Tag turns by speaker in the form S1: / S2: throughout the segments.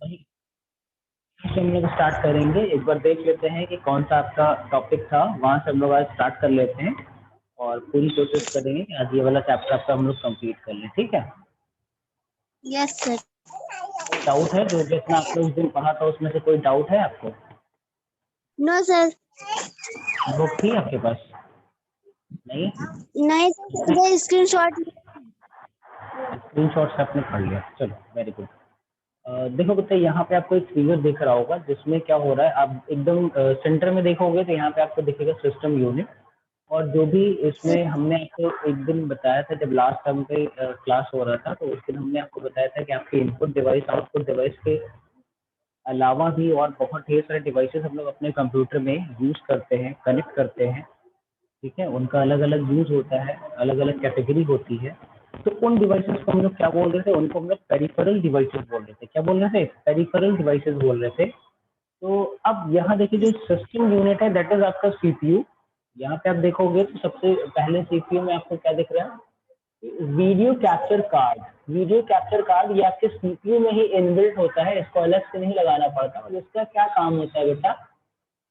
S1: वही से हम लोग स्टार्ट करेंगे। एक बार देख लेते हैं कि कौन सा आपका टॉपिक था, वहाँ से हम लोग आज स्टार्ट कर लेते हैं और पूरी कोशिश करेंगे कि आज ये वाला चैप्टर आपका हम लोग कंप्लीट कर लें। ठीक है?
S2: Yes sir.
S1: कोई डाउट है? जो जितना आपने उस दिन पढ़ा था उसमें से कोई डाउट है आपको?
S2: No sir.
S1: बुक थी आपके पास? नहीं?
S2: नहीं सर, स्क्रीनशॉट।
S1: स्क्रीनशॉट से आपने पढ़ लिया, चलो वेरी गुड। देखो बच्चे, यहाँ पे आपको एक फिगर दिख रहा होगा जिसमें क्या हो रहा है, आप एकदम सेंटर में देखोगे तो यहाँ पे आपको दिखेगा सिस्टम यूनिट। और जो भी इसमें हमने आपको एक दिन बताया था, जब लास्ट टर्म पे क्लास हो रहा था, तो उस दिन हमने आपको बताया था कि आपके इनपुट डिवाइस आउटपुट डिवाइस के अलावा भी और बहुत ढेर सारे डिवाइसेस हम लोग अपने कंप्यूटर में यूज करते हैं, कनेक्ट करते हैं। ठीक है? उनका अलग अलग यूज होता है, अलग अलग कैटेगरी होती है। तो उन डिवाइसेस को हम लोग क्या बोल रहे थे? उनको हम लोग पेरिफेरल डिवाइसेस बोल रहे थे। क्या बोल रहे थे? पेरिफेरल डिवाइसेस बोल रहे थे। तो अब यहाँ देखिए, जो सिस्टम यूनिट है दैट इज आपका सीपीयू। यहाँ पे आप देखोगे तो सबसे पहले सीपीयू में आपको क्या दिख रहा है? Video capture card. Video capture card ये आपके सीपीयू में ही इनबिल्ट होता है, इसको अलग से नहीं लगाना पड़ता। और इसका क्या काम होता है बेटा?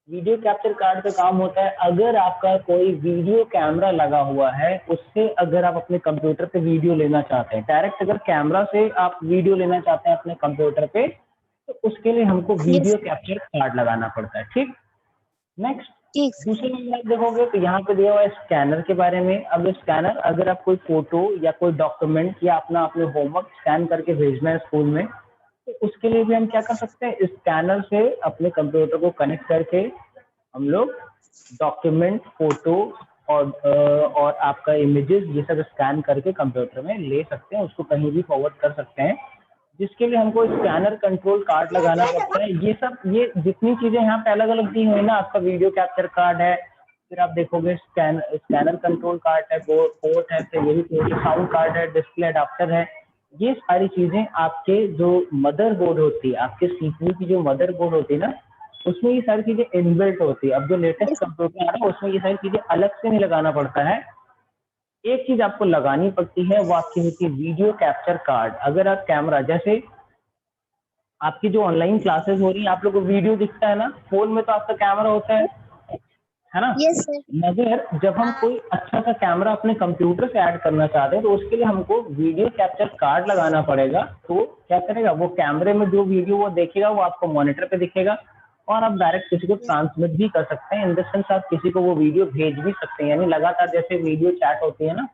S1: वीडियो कैप्चर कार्ड का काम होता है, अगर आपका कोई वीडियो कैमरा लगा हुआ है, उससे अगर आप अपने कंप्यूटर पे वीडियो लेना चाहते हैं, डायरेक्ट अगर कैमरा से आप वीडियो लेना चाहते हैं अपने कंप्यूटर पे, तो उसके लिए हमको वीडियो कैप्चर कार्ड लगाना पड़ता है। ठीक? नेक्स्ट,
S2: ठीक।
S1: दूसरे नंबर आप देखोगे तो यहाँ पे दिया हुआ है स्कैनर के बारे में। अब स्कैनर, अगर आप कोई फोटो या कोई डॉक्यूमेंट या अपना अपने होमवर्क स्कैन करके भेजना है स्कूल में, तो उसके लिए भी हम क्या कर सकते हैं? स्कैनर से अपने कंप्यूटर को कनेक्ट करके हम लोग डॉक्यूमेंट, फोटो और आपका इमेजेस ये सब स्कैन करके कंप्यूटर में ले सकते हैं, उसको कहीं भी फॉरवर्ड कर सकते हैं, जिसके लिए हमको स्कैनर कंट्रोल कार्ड लगाना पड़ता है। ये सब, ये जितनी चीजें यहाँ पे अलग अलग दी हुई है ना, आपका वीडियो कैप्चर कार्ड है, फिर आप देखोगे स्कैनर कंट्रोल कार्ड है, पोर्ट है, फिर यही साउंड कार्ड है, डिस्प्ले अडाप्टर है। ये सारी चीजें आपके जो मदरबोर्ड होती है, आपके सीपीयू की जो मदरबोर्ड होती है ना, उसमें ये सारी चीजें इनबिल्ट होती है। अब जो लेटेस्ट कंप्यूटर आ रहा है उसमें ये सारी चीजें अलग से नहीं लगाना पड़ता है। एक चीज आपको लगानी पड़ती है, वो आपकी होती है वीडियो कैप्चर कार्ड। अगर आप कैमरा, जैसे आपकी जो ऑनलाइन क्लासेस हो रही है, आप लोग को वीडियो दिखता है ना, फोन में तो आपका कैमरा होता है ना?
S2: Yes sir.
S1: मगर जब हम कोई अच्छा सा कैमरा अपने कंप्यूटर से ऐड करना चाहते हैं, तो उसके लिए हमको वीडियो कैप्चर कार्ड लगाना पड़ेगा। तो क्या करेगा? वो कैमरे में जो वीडियो वो देखेगा वो आपको मॉनिटर पे दिखेगा, और आप डायरेक्ट किसी को ट्रांसमिट भी कर सकते हैं। इन द सेंस आप किसी को वो वीडियो भेज भी सकते हैं, यानी लगातार जैसे वीडियो चैट होती है ना,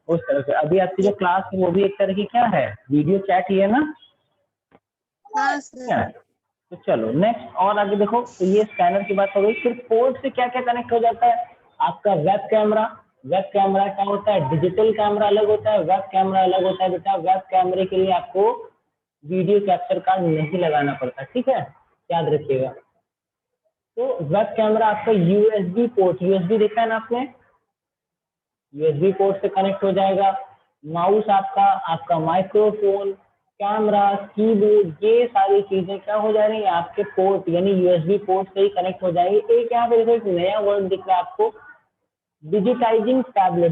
S1: उस तरह से। अभी आपकी जो क्लास है वो भी एक तरह की क्या है? वीडियो चैट ही है ना?
S2: हाँ सर।
S1: है। तो चलो नेक्स्ट और आगे देखो, तो ये स्कैनर की बात हो गई। फिर पोर्ट से क्या क्या कनेक्ट हो जाता है? आपका वेब कैमरा। वेब कैमरा क्या होता है? डिजिटल कैमरा अलग होता है, वेब कैमरा अलग होता है बेटा। वेब कैमरे के लिए आपको वीडियो कैप्चर कार्ड नहीं लगाना पड़ता। ठीक है? याद रखिएगा। तो वेब कैमरा आपका यूएसबी पोर्ट, यूएसबी देखा है ना आपने? यूएसबी पोर्ट से कनेक्ट हो जाएगा। माउस आपका, आपका माइक्रोफोन, कैमरा, कीबोर्ड, ये सारी चीजें क्या हो जा रही है? आपके पोर्ट यानी यूएसबी पोर्ट से ही कनेक्ट हो जाएगी। एक यहाँ पे देखो, एक नया वर्ड दिख रहा है आपको, डिजिटाइजिंग टैबलेट।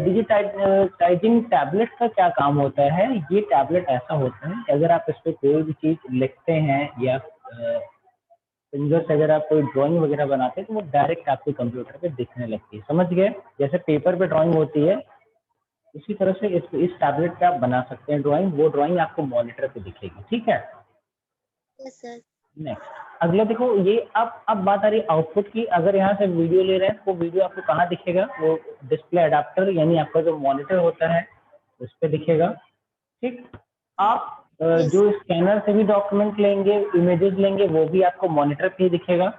S1: डिजिटाइजिंग टैबलेट का क्या काम होता है? ये टैबलेट ऐसा होता है कि अगर आप इस पर कोई भी चीज लिखते हैं या फिंगर से अगर आप कोई ड्राइंग वगैरह बनाते हैं, तो वो डायरेक्ट आपके कंप्यूटर पे दिखने लगती है। समझ गए? जैसे पेपर पे ड्राइंग होती है, इसी तरह से इस टैबलेट पे आप बना सकते हैं ड्राइंग। वो ड्राइंग आपको मॉनिटर पे दिखेगी। ठीक है?
S2: Yes sir.
S1: नेक्स्ट अगला देखो, ये अब बात आ रही है आउटपुट की। अगर यहाँ से वीडियो ले रहे हैं तो वीडियो आपको कहाँ दिखेगा? वो डिस्प्ले अडाप्टर यानी आपका जो मॉनिटर होता है उस पर दिखेगा। ठीक? आप जो स्कैनर से भी डॉक्यूमेंट लेंगे, इमेजेस लेंगे, वो भी आपको मॉनिटर पे ही दिखेगा।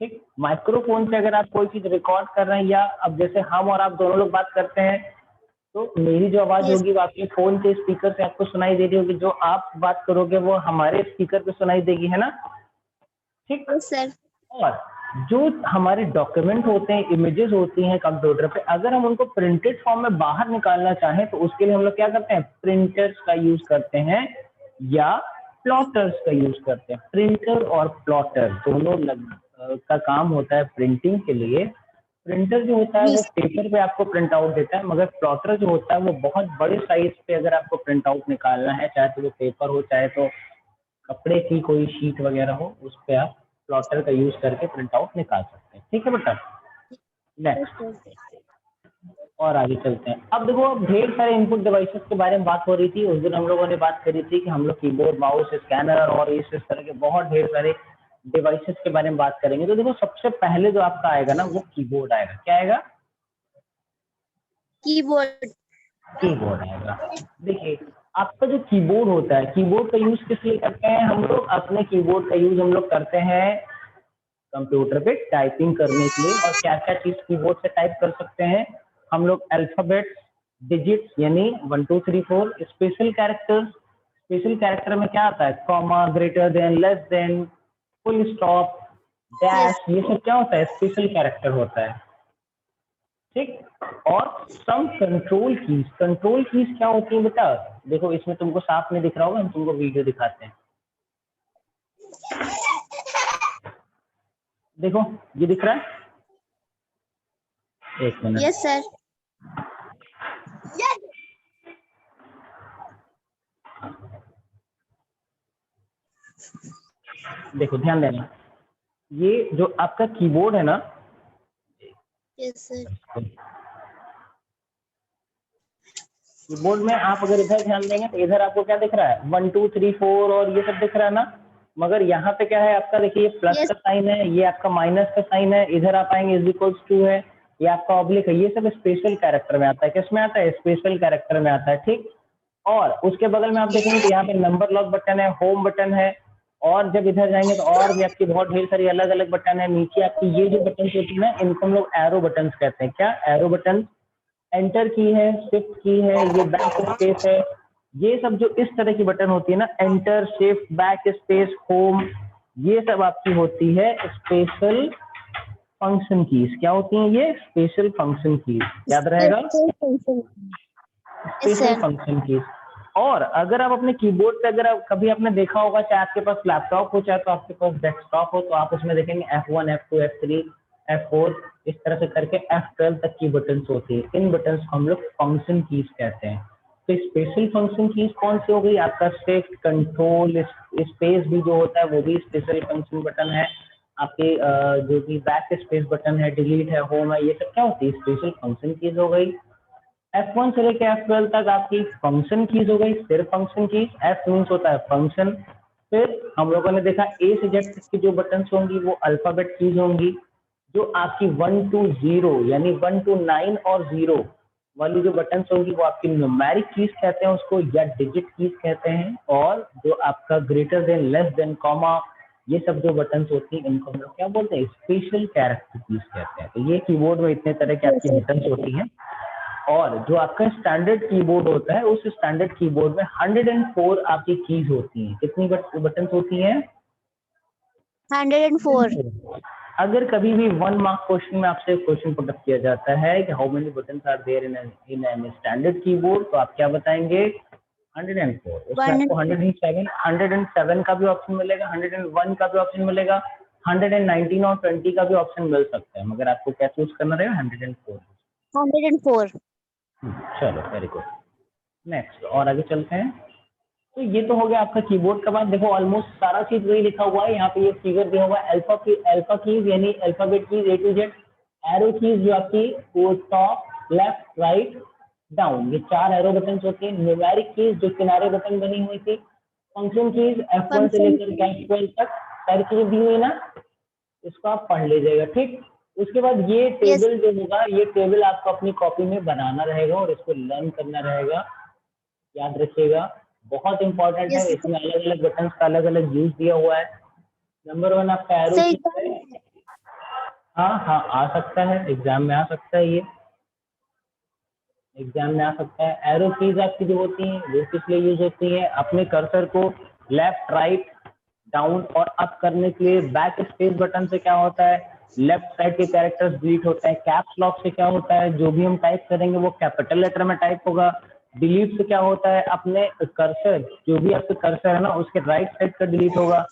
S1: ठीक? माइक्रोफोन से अगर आप कोई चीज रिकॉर्ड कर रहे हैं, या अब जैसे हम और आप दोनों लोग बात करते हैं, तो मेरी जो आवाज होगी वो आपके फोन के स्पीकर से आपको सुनाई दे रही होगी, जो आप बात करोगे वो हमारे स्पीकर पे सुनाई देगी, है ना? ठीक?
S2: Yes sir.
S1: और जो हमारे डॉक्यूमेंट होते हैं, इमेजेस होती हैं कंप्यूटर पे, अगर हम उनको प्रिंटेड फॉर्म में बाहर निकालना चाहें, तो उसके लिए हम लोग क्या करते हैं? प्रिंटर्स का यूज करते हैं या प्लॉटर्स का यूज करते हैं। प्रिंटर और प्लॉटर दोनों का काम होता है प्रिंटिंग के लिए। प्रिंटर जो होता है वो
S2: Yes.
S1: पेपर पे आपको प्रिंट आउट देता है, मगर प्लॉटर जो होता है वो बहुत बड़े साइज पे अगर आपको प्रिंट आउट निकालना है, चाहे तो वो पेपर हो चाहे तो कपड़े की कोई शीट वगैरह हो, उस पे आप प्लॉटर का यूज करके प्रिंट आउट निकाल सकते हैं। ठीक है बेटा,
S2: Yes,
S1: नेक्स्ट
S2: sir.
S1: और आगे चलते हैं। अब देखो, अब ढेर सारे इनपुट डिवाइसेस के बारे में बात हो रही थी। उस दिन हम लोगों ने बात करी थी कि हम लोग कीबोर्ड, माउस, स्कैनर और इस तरह के बहुत ढेर सारे डिवाइसेस के बारे में बात करेंगे। तो देखो, सबसे पहले जो आपका आएगा ना वो कीबोर्ड आएगा। क्या आएगा?
S2: Keyboard.
S1: कीबोर्ड आएगा। देखिए, आपका जो कीबोर्ड होता है, कीबोर्ड का यूज किस लिए करते हैं हम लोग? अपने कीबोर्ड का यूज हम लोग करते हैं कंप्यूटर पे टाइपिंग करने के लिए। और क्या क्या चीज कीबोर्ड से टाइप कर सकते हैं हम लोग? अल्फाबेट्स, डिजिट्स यानी 1 2 3 4, स्पेशल कैरेक्टर्स। स्पेशल कैरेक्टर में क्या आता है? Comma, greater than, less than, full stop,
S2: Yes.
S1: Dash, ये सब क्या होता है? स्पेशल कैरेक्टर होता है। ठीक। और some control keys. Control keys क्या होती है बेटा? देखो, इसमें तुमको साफ नहीं दिख रहा होगा, हम तुमको वीडियो दिखाते हैं। देखो, ये दिख रहा है? एक मिनट।
S2: Yes, sir.
S1: देखो, ध्यान देना, ये जो आपका कीबोर्ड है ना,
S2: Yes, sir.
S1: कीबोर्ड में आप अगर इधर ध्यान देंगे तो इधर आपको क्या दिख रहा है? 1 2 3 4 और ये सब दिख रहा है ना। मगर यहाँ पे क्या है आपका? देखिए, ये प्लस
S2: Yes.
S1: का साइन है, ये आपका माइनस का साइन है, इधर आप आएंगे इज इक्वल्स टू है, ये आपका ऑब्लिक है। ये सब स्पेशल कैरेक्टर में आता है। किस में आता है? स्पेशल कैरेक्टर में आता है। ठीक। और उसके बगल में आप देखेंगे तो यहाँ पे नंबर लॉक बटन है, होम बटन है, और जब इधर जाएंगे तो और भी आपकी बहुत ढेर सारी अलग अलग बटन है। नीचे आपकी ये जो बटन होती है ना, इनको हम लोग एरो बटन कहते हैं। क्या? Arrow button. एंटर की है, शिफ्ट की है, ये बैक स्पेस है। ये सब जो इस तरह की बटन होती है ना, enter, shift, back space, home, ये सब आपकी होती है स्पेशल फंक्शन कीज। क्या होती हैं ये? Special function keys. याद रहेगा?
S2: Yes,
S1: special
S2: sir.
S1: Function keys. और अगर आप अपने कीबोर्ड पे, अगर आप कभी आपने देखा होगा, चाहे आपके पास लैपटॉप हो चाहे तो आपके पास डेस्कटॉप हो, तो आप उसमें देखेंगे F1 F2 F3 F4 इस तरह से करके F12 तक की बटन्स होती है। इन बटन्स को हम लोग फंक्शन कीज कहते हैं। तो स्पेशल फंक्शन कीज कौन सी हो गई? आपका शिफ्ट, कंट्रोल, स्पेस भी जो होता है वो भी स्पेशल फंक्शन बटन है। आपके जो भी बैक स्पेस बटन है, डिलीट है, होम है, ये सब क्या होती है? स्पेशल फंक्शन कीज हो गई। F1 से लेके F12 तक आपकी फंक्शन कीज हो गई, सिर्फ फंक्शन कीज। F मीन्स होता है फंक्शन। फिर हम लोगों ने देखा A से Z तक की जो बटन्स होंगी वो अल्फाबेट कीज होंगी। जो आपकी 1 to 0 यानी 1 to 9 और 0 वाली जो बटन्स होंगी वो आपकी न्यूमेरिक कीज कहते हैं उसको, या डिजिट कीज कहते हैं। और जो आपका greater than, less than, comma, ये सब जो बटन्स होती हैं इनको हम लोग क्या बोलते हैं? स्पेशल कैरेक्टर कीज कहते हैं। तो ये कीबोर्ड में इतने तरह की
S2: Yes,
S1: आपकी
S2: sir.
S1: बटन्स होती हैं। और जो आपका स्टैंडर्ड कीबोर्ड होता है, उस स्टैंडर्ड कीबोर्ड में 104 आपकी कीज होती हैं। कितनी बटन्स होती हैं?
S2: 104.
S1: अगर कभी भी 1 मार्क क्वेश्चन में आपसे क्वेश्चन पुटअप किया जाता है कि how many buttons are there in an standard keyboard, तो आप क्या बताएंगे? 104। उसमें आपको 107 का भी ऑप्शन मिलेगा, 101 का भी ऑप्शन मिलेगा, 119 और 20 का भी ऑप्शन मिल सकता है, मगर आपको क्या चूज करना रहेगा? 104।
S2: 104.
S1: चलो, वेरी गुड। नेक्स्ट और आगे चलते हैं। तो ये तो हो गया आपका कीबोर्ड का बात। देखो, ऑलमोस्ट सारा चीज वही लिखा हुआ है। यहाँ पे ये फिगर दिया हुआ है, अल्फा कीज यानी alphabet keys A to Z, arrow keys जो आपकी वो टॉप, लेफ्ट, राइट, डाउन, ये 4 एरो बटन होती है। न्यूमेरिक कीज जो किनारे बटन बनी हुई थी। फंक्शन कीज F1 से
S2: Function.
S1: लेकर F12 तक सारी चीजें दी हुई ना, इसको आप पढ़ लीजिएगा। ठीक। उसके बाद ये
S2: Yes.
S1: टेबल जो होगा, ये टेबल आपको अपनी कॉपी में बनाना रहेगा और इसको लर्न करना रहेगा। याद रखिएगा, बहुत इंपॉर्टेंट है।
S2: Yes, sir.
S1: इसमें अलग अलग बटन्स का अलग अलग यूज दिया हुआ है। नंबर 1 आपका एरो
S2: Sir,
S1: की है। हाँ हाँ, आ सकता है, एग्जाम में आ सकता है, ये एग्जाम में आ सकता है। एरो कीज आपकी जो होती हैं वो किस लिए यूज होती है? अपने कर्सर को लेफ्ट, राइट, डाउन और अप करने के लिए। बैक स्पेस बटन से क्या होता है? लेफ्ट साइड के कैरेक्टर्स डिलीट होते हैं। कैप्स लॉक से क्या होता है? जो भी हम टाइप करेंगे वो कैपिटल लेटर में टाइप होगा। डिलीट से क्या होता है? अपने कर्सर, जो भी आपके कर्सर है ना, उसके राइट साइड का डिलीट होगा।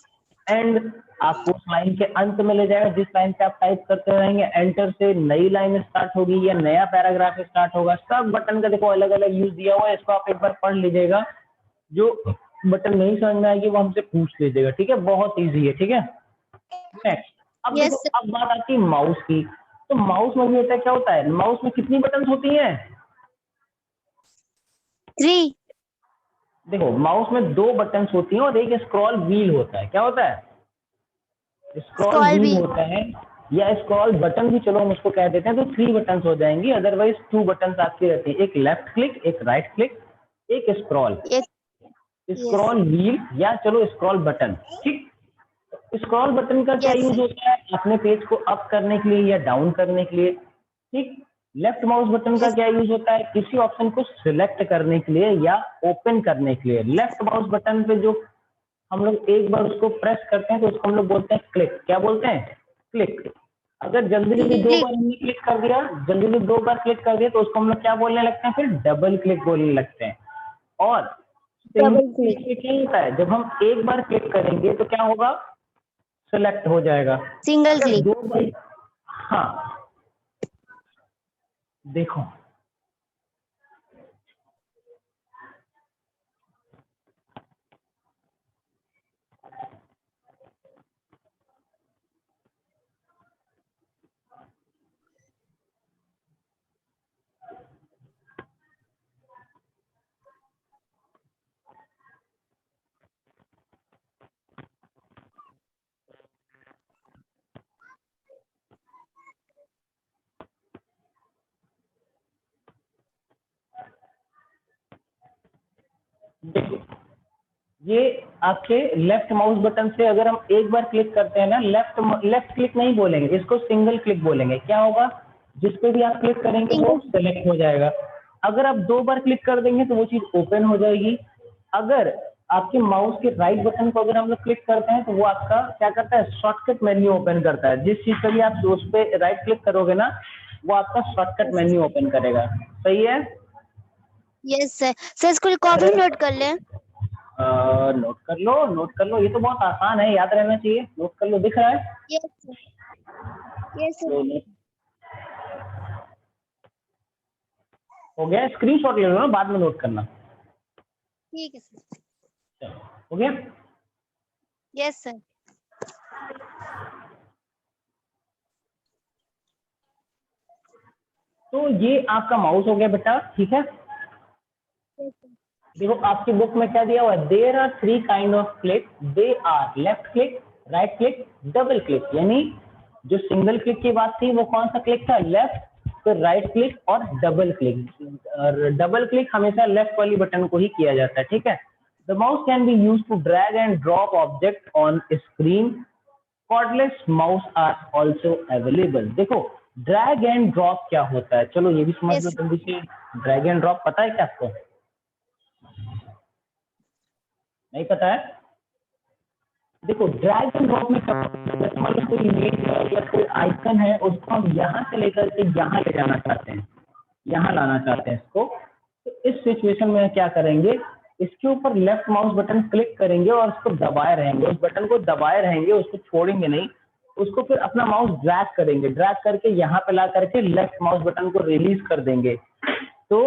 S1: एंड आपको उस लाइन के अंत में ले जाएगा जिस लाइन से आप टाइप करते रहेंगे। एंटर से नई लाइन स्टार्ट होगी या नया पैराग्राफ स्टार्ट होगा। सब बटन का देखो अलग अलग यूज दिया हुआ है, इसको आप एक बार पढ़ लीजिएगा। जो बटन नहीं समझ में आएगी वो हमसे पूछ लीजिएगा, ठीक है, बहुत ईजी है, ठीक है। नेक्स्ट, अब
S2: Yes,
S1: देखो
S2: sir.
S1: अब बात आती है माउस की। तो माउस में भी होता है, क्या होता है, माउस में कितनी बटन होती हैं?
S2: 3.
S1: देखो माउस में 2 बटन होती हैं और एक स्क्रॉल व्हील होता है। क्या होता है? Scroll
S2: Scroll
S1: wheel
S2: wheel.
S1: होता है या स्क्रॉल बटन भी, चलो हम उसको कह देते हैं। तो 3 बटन हो जाएंगी, अदरवाइज 2 बटन आपकी रहती है, एक लेफ्ट क्लिक, एक राइट क्लिक, एक स्क्रॉल।
S2: Yes.
S1: स्क्रॉल व्हील या चलो स्क्रॉल बटन, ठीक। स्क्रॉल बटन का क्या
S2: Yes,
S1: यूज
S2: sir.
S1: होता है? अपने पेज को अप करने के लिए या डाउन करने के लिए, ठीक। लेफ्ट माउस बटन का
S2: Yes.
S1: क्या यूज होता है? किसी ऑप्शन को सिलेक्ट करने के लिए या ओपन करने के लिए। लेफ्ट माउस बटन पे जो हम लोग एक बार उसको प्रेस करते हैं तो उसको हम लोग बोलते हैं क्लिक। क्या बोलते हैं? क्लिक। अगर जल्दी जल्दी 2
S2: Click.
S1: बार हमने क्लिक कर दिया, जल्दी जल्दी 2 बार क्लिक कर दिया तो उसको हम लोग क्या बोलने लगते हैं? फिर डबल क्लिक बोलने लगते हैं। और सिंगल
S2: Double
S1: क्लिक
S2: click.
S1: में क्या होता है? जब हम एक बार क्लिक करेंगे तो क्या होगा? सेलेक्ट हो जाएगा।
S2: Single
S1: अगर
S2: click.
S1: 2 बार, हाँ देखो देखो, ये आपके लेफ्ट माउस बटन से अगर हम एक बार क्लिक करते हैं ना, लेफ्ट क्लिक नहीं बोलेंगे, इसको सिंगल क्लिक बोलेंगे। क्या होगा? जिस पे भी आप क्लिक करेंगे वो
S2: Single.
S1: सेलेक्ट हो जाएगा। अगर आप 2 बार क्लिक कर देंगे तो वो चीज ओपन हो जाएगी। अगर आपके माउस के राइट बटन को अगर हम लोग क्लिक करते हैं तो वो आपका क्या करता है? शॉर्टकट मेन्यू ओपन करता है। जिस चीज पर भी आप उस पर राइट क्लिक करोगे ना, वो आपका शॉर्टकट
S2: Yes.
S1: मेन्यू ओपन करेगा। सही है?
S2: Yes, sir. Sir, इसको कॉपी
S1: अगर
S2: नोट कर ले.
S1: नोट कर लो, नोट कर लो, ये तो बहुत आसान है, याद रहना चाहिए। नोट कर लो, दिख रहा है?
S2: Yes, sir. Yes, sir.
S1: लो, नोट हो गया। स्क्रीनशॉट ले लो ना, बाद में नोट करना।
S2: ठीक है सर.
S1: चलो, हो गया।
S2: Yes, sir.
S1: तो ये आपका माउस हो गया बेटा, ठीक है।
S2: Yes, sir.
S1: देखो आपकी बुक में क्या दिया हुआ है? There are 3 kind of click, they are left click, right click, double click. यानी जो सिंगल क्लिक की बात थी वो कौन सा क्लिक था? लेफ्ट, फिर राइट क्लिक और डबल क्लिक। और डबल क्लिक हमेशा लेफ्ट वाली बटन को ही किया जाता है, ठीक है। The mouse can be use to drag and drop object on screen. Cordless mouse are also available. देखो ड्रैग एंड ड्रॉप क्या होता है, चलो ये भी समझ लो
S2: Yes, sir.
S1: जल्दी से। ड्रैग एंड ड्रॉप पता है क्या आपको? नहीं पता है? देखो ड्रैग एंड ड्रॉप में क्या होता है? हमारे कोई इमेज या कोई आइकन है उसको हम यहाँ से लेकर के यहाँ ले जाना चाहते हैं, यहाँ लाना चाहते हैं इसको। तो इस सिचुएशन में क्या करेंगे? इसके ऊपर लेफ्ट माउस बटन क्लिक करेंगे और उसको दबाए रहेंगे, उस बटन को दबाए रहेंगे, उसको छोड़ेंगे नहीं। उसको फिर अपना माउस ड्रैग करेंगे, ड्रैग करके यहाँ पे ला करके लेफ्ट माउस बटन को रिलीज कर देंगे। तो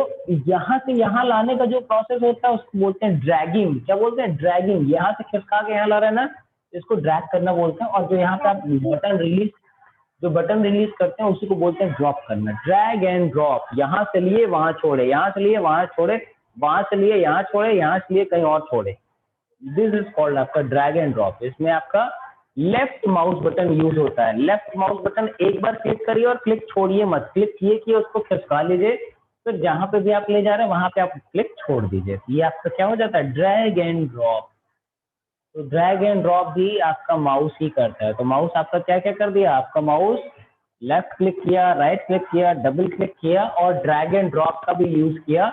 S1: यहाँ से यहाँ लाने का जो प्रोसेस होता है उसको बोलते हैं ड्रैगिंग। क्या बोलते हैं? ड्रैगिंग। यहाँ से खिसका के यहाँ ला रहे हैं ना, इसको ड्रैग करना बोलते हैं। और जो यहाँ पे आप बटन रिलीज करते हैं उसी को बोलते हैं ड्रॉप करना। ड्रैग एंड ड्रॉप, यहाँ से लिए वहां छोड़े, यहाँ से लिए वहां छोड़े, वहां से लिए यहाँ छोड़े, यहाँ से लिए कहीं और छोड़े। दिस इज कॉल्ड आपका ड्रैग एंड ड्रॉप। इसमें आपका लेफ्ट माउस बटन यूज होता है। लेफ्ट माउस बटन एक बार क्लिक करिए और क्लिक छोड़िए मत, क्लिक किए उसको खिसका लीजिए, फिर जहां पे भी आप ले जा रहे हैं वहां पे आप क्लिक छोड़ दीजिए। ये आपका क्या हो जाता है? Drag and drop. तो ड्रैग एंड ड्रॉप भी आपका माउस ही करता है। तो माउस आपका क्या क्या कर दिया? आपका माउस लेफ्ट क्लिक किया, राइट क्लिक किया, डबल क्लिक किया और ड्रैग एंड ड्रॉप का भी यूज किया।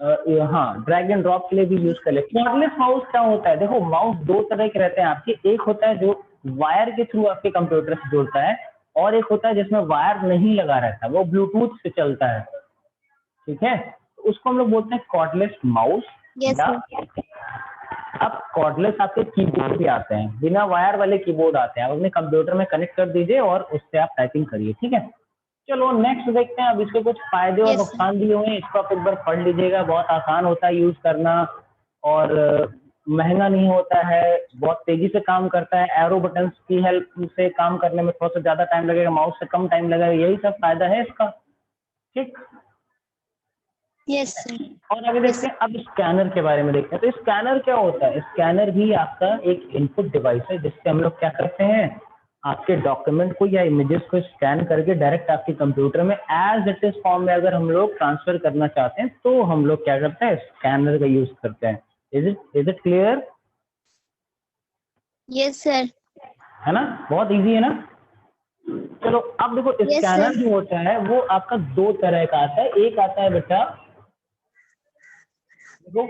S1: हाँ, ड्रैग एंड ड्रॉप के लिए भी यूज कर ले। कॉर्डलेस माउस क्या होता है? देखो माउस 2 तरह के रहते हैं आपके। एक होता है जो वायर के थ्रू आपके कंप्यूटर से जुड़ता है और एक होता है जिसमें वायर नहीं लगा रहता, वो ब्लूटूथ से चलता है, ठीक है। उसको हम लोग बोलते हैं कॉर्डलेस माउस
S2: Yes,
S1: या
S2: sir.
S1: अब कॉर्डलेस आपके कीबोर्ड भी आते हैं, बिना वायर वाले कीबोर्ड आते हैं, आप अपने कंप्यूटर में कनेक्ट कर दीजिए और उससे आप टाइपिंग करिए, ठीक है। चलो नेक्स्ट देखते हैं। अब इसके कुछ फायदे और
S2: Yes, sir.
S1: नुकसान दिए हुए हैं, इसको आप एक बार पढ़ लीजिएगा। बहुत आसान होता है यूज करना और महंगा नहीं होता है, बहुत तेजी से काम करता है, एरो बटन की हेल्प से काम करने में थोड़ा सा ज्यादा टाइम लगेगा, माउस से कम टाइम लगेगा, यही सब फायदा है इसका, ठीक।
S2: Yes, sir.
S1: और आगे देखते हैं, अब स्कैनर के बारे में देखते हैं। तो स्कैनर क्या होता है? स्कैनर भी आपका एक इनपुट डिवाइस है जिससे हम लोग क्या करते हैं, आपके डॉक्यूमेंट को या इमेजेस को स्कैन करके डायरेक्ट आपके कंप्यूटर में एज इट इज फॉर्म में अगर हम लोग ट्रांसफर करना चाहते हैं तो हम लोग क्या करते हैं, स्कैनर का यूज करते हैं। Is it clear?
S2: Yes, sir.
S1: है ना, बहुत इजी है ना। चलो अब देखो,
S2: Yes,
S1: स्कैनर
S2: sir.
S1: जो होता है वो आपका दो तरह का आता है। एक आता है बेटा, देखो,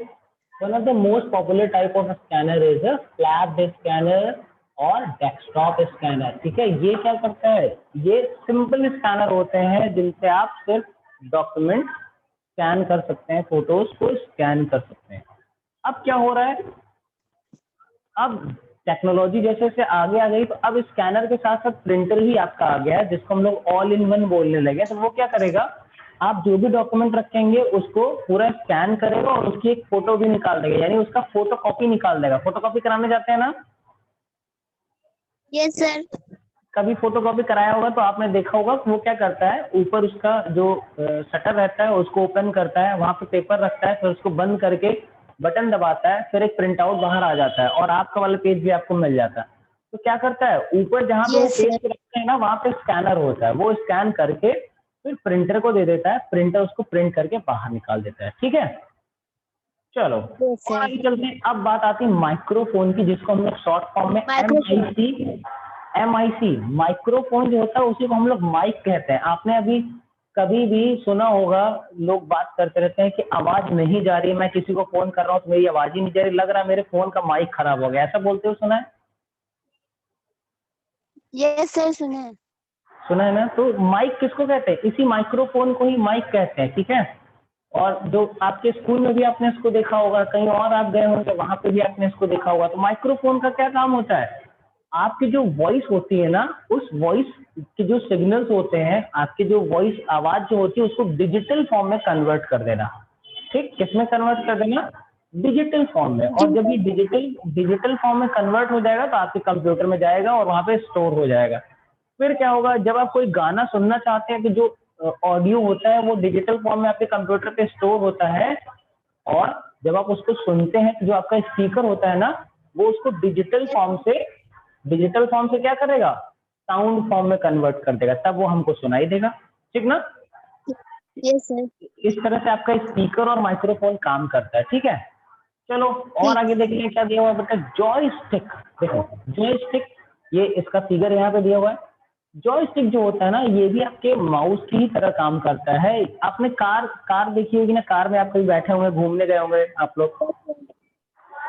S1: one of the most popular type of scanner is a flap scanner और डेस्कटॉप स्कैनर, ठीक है। ये क्या करता है, ये सिंपल स्कैनर होते हैं जिनसे आप सिर्फ डॉक्यूमेंट स्कैन कर सकते हैं, फोटोज को स्कैन कर सकते हैं। अब क्या हो रहा है, अब टेक्नोलॉजी जैसे जैसे आगे आ गई तो अब स्कैनर के साथ साथ प्रिंटर भी आपका आ गया है जिसको हम लोग ऑल इन वन बोलने लगे। तो वो क्या करेगा, आप जो भी डॉक्यूमेंट रखेंगे उसको पूरा स्कैन करेगा और उसकी एक फोटो भी निकाल देगा, यानी उसका फोटो कॉपी निकाल देगा। फोटो कॉपी कराने जाते हैं ना,
S2: Yes, sir.
S1: कभी फोटो कॉपी कराया होगा तो आपने देखा होगा कि वो क्या करता है, ऊपर उसका जो शटर रहता है उसको ओपन करता है, वहां पे पेपर रखता है, फिर उसको बंद करके बटन दबाता है, फिर एक प्रिंट आउट बाहर आ जाता है और आपका वाला पेज भी आपको मिल जाता है। तो क्या करता है, ऊपर जहां पे वो
S2: Yes,
S1: पेज
S2: sir.
S1: पे रखते हैं ना, वहां पे स्कैनर होता है, वो स्कैन करके फिर प्रिंटर को दे देता है, प्रिंटर उसको प्रिंट करके बाहर निकाल देता है, ठीक है। चलो
S2: Yes,
S1: और
S2: sir.
S1: आगे चलते हैं। अब बात आती है माइक्रोफोन की, जिसको हम लोग शॉर्ट फॉर्म में
S2: Microphone.
S1: एम आई सी माइक्रोफोन जो होता है उसी को हम लोग माइक कहते हैं। आपने अभी कभी भी सुना होगा, लोग बात करते रहते हैं कि आवाज नहीं जा रही, मैं किसी को फोन कर रहा हूँ तो मेरी आवाज ही नहीं जा रही, लग रहा है मेरे फोन का माइक खराब हो गया, ऐसा बोलते हो, सुना है?
S2: Yes, sir. सुने.
S1: सुना है ना। तो माइक किसको कहते हैं, इसी माइक्रोफोन को ही माइक कहते हैं, ठीक है। और जो आपके स्कूल में भी आपने इसको देखा होगा, कहीं और आप गए होंगे वहां पे भी आपने इसको देखा होगा। तो माइक्रोफोन का क्या काम होता है, आपकी जो वॉइस होती है ना, उस वॉइस के जो सिग्नल्स होते हैं, आपकी जो वॉइस आवाज जो होती है उसको डिजिटल फॉर्म में कन्वर्ट कर देना, ठीक। किसमें कन्वर्ट कर देना, डिजिटल फॉर्म में। और जब ये डिजिटल डिजिटल फॉर्म में कन्वर्ट हो जाएगा तो आपके कंप्यूटर में जाएगा और वहां पे स्टोर हो जाएगा। फिर क्या होगा, जब आप कोई गाना सुनना चाहते हैं, कि जो ऑडियो होता है वो डिजिटल फॉर्म में आपके कंप्यूटर पे स्टोर होता है, और जब आप उसको सुनते हैं तो जो आपका स्पीकर होता है ना, वो उसको डिजिटल फॉर्म से क्या करेगा, साउंड फॉर्म में कन्वर्ट कर देगा, तब वो हमको सुनाई देगा, ठीक ना।
S2: Yes, sir.
S1: इस तरह से आपका स्पीकर और माइक्रोफोन काम करता है, ठीक है। चलो और
S2: ठीक.
S1: आगे देखिए क्या दिया हुआ है बेटा, जॉयस्टिक। देखो जॉयस्टिक, ये इसका फिगर यहाँ पे दिया हुआ है। जॉयस्टिक जो होता है ना, ये भी आपके माउस की ही तरह काम करता है। आपने कार कार देखी होगी ना, कार में आप कभी बैठे होंगे, घूमने गए होंगे आप लोग, तो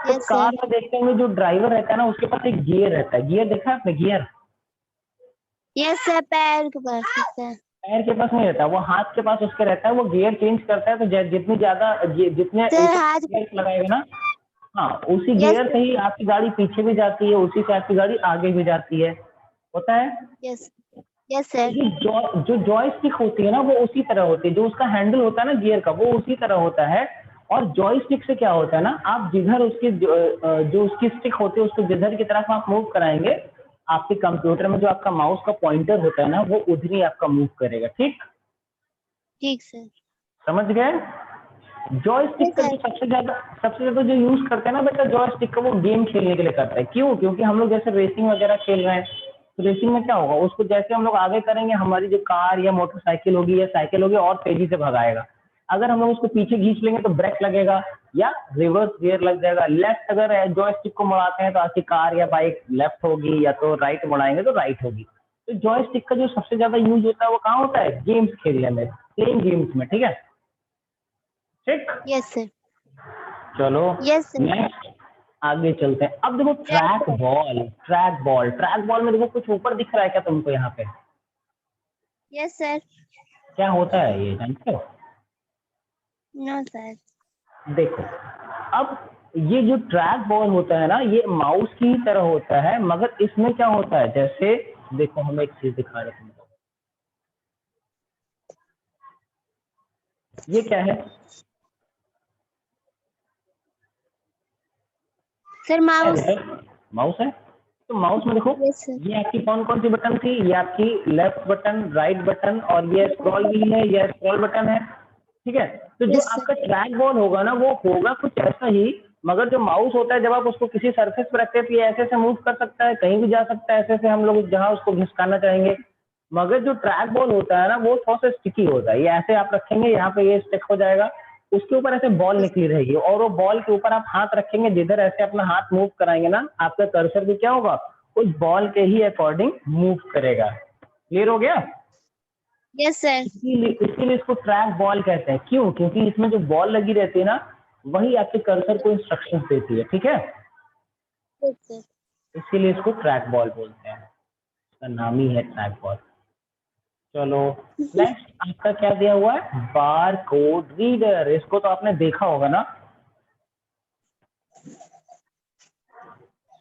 S2: Yes, sir.
S1: कार में देखते होंगे जो ड्राइवर रहता है ना, उसके पास एक गियर रहता है। गियर देखा है आपने, गियर
S2: Yes, sir. पैर के पास sir.
S1: पैर के पास नहीं रहता, वो हाथ के पास उसके रहता है। वो गियर चेंज करता है, तो जितनी ज्यादा जितने
S2: Sir,
S1: ऊपर
S2: हाथ.
S1: गियर लगाएगा ना, हाँ, उसी
S2: Yes,
S1: गियर
S2: sir.
S1: से ही आपकी गाड़ी पीछे भी जाती है, उसी से आपकी गाड़ी आगे भी जाती है, होता है।
S2: Yes. Yes, sir.
S1: ये जो जॉयस्टिक होती है ना, वो उसी तरह होती है, जो उसका हैंडल होता है ना गियर का, वो उसी तरह होता है। और जॉयस्टिक से क्या होता है ना, आप जिधर उसकी जो उसकी स्टिक होती है उसको जिधर की तरफ आप मूव कराएंगे, आपके कंप्यूटर में जो आपका माउस का पॉइंटर होता है ना, वो उधर ही आपका मूव करेगा, ठीक।
S2: ठीक sir.
S1: समझ गए। जॉयस्टिक
S2: Yes,
S1: का
S2: sir.
S1: जो सबसे ज्यादा जो यूज करते हैं ना बेटा, जॉयस्टिक का, वो गेम खेलने के लिए करता है। क्यों? क्योंकि हम लोग जैसे रेसिंग वगैरह खेल रहे हैं, तो रेसिंग में क्या होगा, उसको जैसे हम लोग आगे करेंगे, हमारी जो कार या मोटरसाइकिल होगी या साइकिल होगी और तेजी से भगाएगा। अगर हम लोग उसको पीछे खींच लेंगे तो ब्रेक लगेगा या रिवर्स गियर लग जाएगा। लेफ्ट अगर जॉयस्टिक को मुड़ाते हैं तो आपकी कार या बाइक लेफ्ट होगी, या तो राइट मुड़ाएंगे तो राइट होगी। तो जॉयस्टिक का जो सबसे ज्यादा यूज होता है वो कहाँ होता है, गेम्स खेलने में, प्लेइंग गेम्स में, ठीक है, ठीक।
S2: Yes, sir.
S1: चलो
S2: Yes, sir.
S1: नेक्स्ट आगे चलते हैं। अब देखो ट्रैक बॉल में देखो कुछ ऊपर दिख रहा है क्या तुमको यहाँ पे,
S2: Yes, sir.
S1: क्या होता है ये जानते हो?
S2: No, sir.
S1: देखो, अब ये जो ट्रैक बॉल होता है ना, ये माउस की तरह होता है, मगर इसमें क्या होता है, जैसे देखो हम एक चीज दिखा रहे हैं, ये क्या है
S2: सर माउस।
S1: माउस है। तो माउस में देखो,
S2: यस सर।
S1: ये आपकी कौन कौन सी बटन थी, ये आपकी लेफ्ट बटन, राइट बटन, और ये स्क्रॉल व्हील है, ये स्क्रॉल बटन है, ठीक है। तो जो
S2: यस सर।
S1: आपका ट्रैक बॉल होगा ना, वो होगा कुछ ऐसा ही, मगर जो माउस होता है जब आप उसको किसी सरफेस पर रखते हैं तो ये ऐसे से मूव कर सकता है, कहीं भी जा सकता है, ऐसे से हम लोग जहाँ उसको घिसकाना चाहेंगे। मगर जो ट्रैक बॉल होता है ना, वो थोड़ा सा स्टिकी होता है, ये ऐसे आप रखेंगे, यहाँ पे ये स्टिक हो जाएगा, उसके ऊपर ऐसे बॉल निकली रहेगी, और वो बॉल के ऊपर आप हाथ रखेंगे, जिधर ऐसे अपना हाथ मूव कराएंगे ना, आपका कर्सर भी क्या होगा, उस बॉल के ही अकॉर्डिंग मूव करेगा। क्लियर हो गया?
S2: Yes sir.
S1: इसीलिए इसको ट्रैक बॉल कहते हैं। क्यों? क्योंकि इसमें जो बॉल लगी रहती है ना, वही आपके कर्सर को इंस्ट्रक्शन देती है, ठीक है।
S2: Yes sir.
S1: इसीलिए इसको ट्रैक बॉल बोलते हैं, इसका नाम ही है ट्रैक बॉल। चलो नेक्स्ट आपका क्या दिया हुआ है, बार कोड रीडर। इसको तो आपने देखा होगा ना,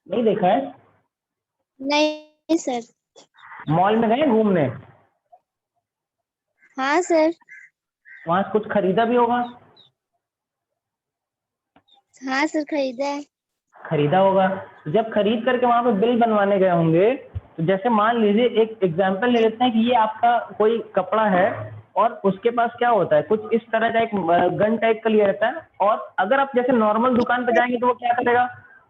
S1: नहीं देखा है?
S2: नहीं सर।
S1: मॉल में गए घूमने,
S2: हाँ सर।
S1: वहां से कुछ खरीदा भी होगा,
S2: हाँ सर, खरीदा है।
S1: खरीदा होगा। जब खरीद करके वहां पे बिल बनवाने गए होंगे, तो जैसे मान लीजिए एक एग्जांपल ले लेते हैं कि ये आपका कोई कपड़ा है, और उसके पास क्या होता है, कुछ इस तरह का एक गन टाइप का लिया रहता है, और अगर आप जैसे नॉर्मल दुकान पे जाएंगे तो वो क्या करेगा,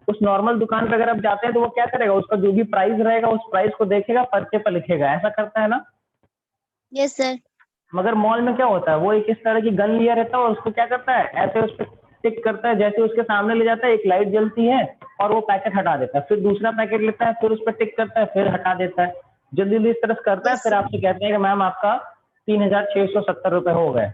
S1: उस नॉर्मल दुकान पे अगर आप जाते हैं तो वो क्या करेगा, उसका जो भी प्राइस रहेगा उस प्राइस को देखेगा, पर्चे पर लिखेगा, ऐसा करता है ना।
S2: Yes sir.
S1: मगर मॉल में क्या होता है, वो एक इस तरह की गन लिया रहता है, और उसको क्या करता है, ऐसे उस पर टिक करता है, जैसे उसके सामने ले जाता है एक लाइट जलती है, और वो पैकेट हटा देता है, फिर दूसरा पैकेट लेता है, फिर उस पर टिक करता है, फिर हटा देता है, जल्दी जल्दी इस तरह से करता है,
S2: यस
S1: फिर
S2: सर।
S1: आपसे कहते हैं कि मैम आपका 3,670 रुपए हो गए।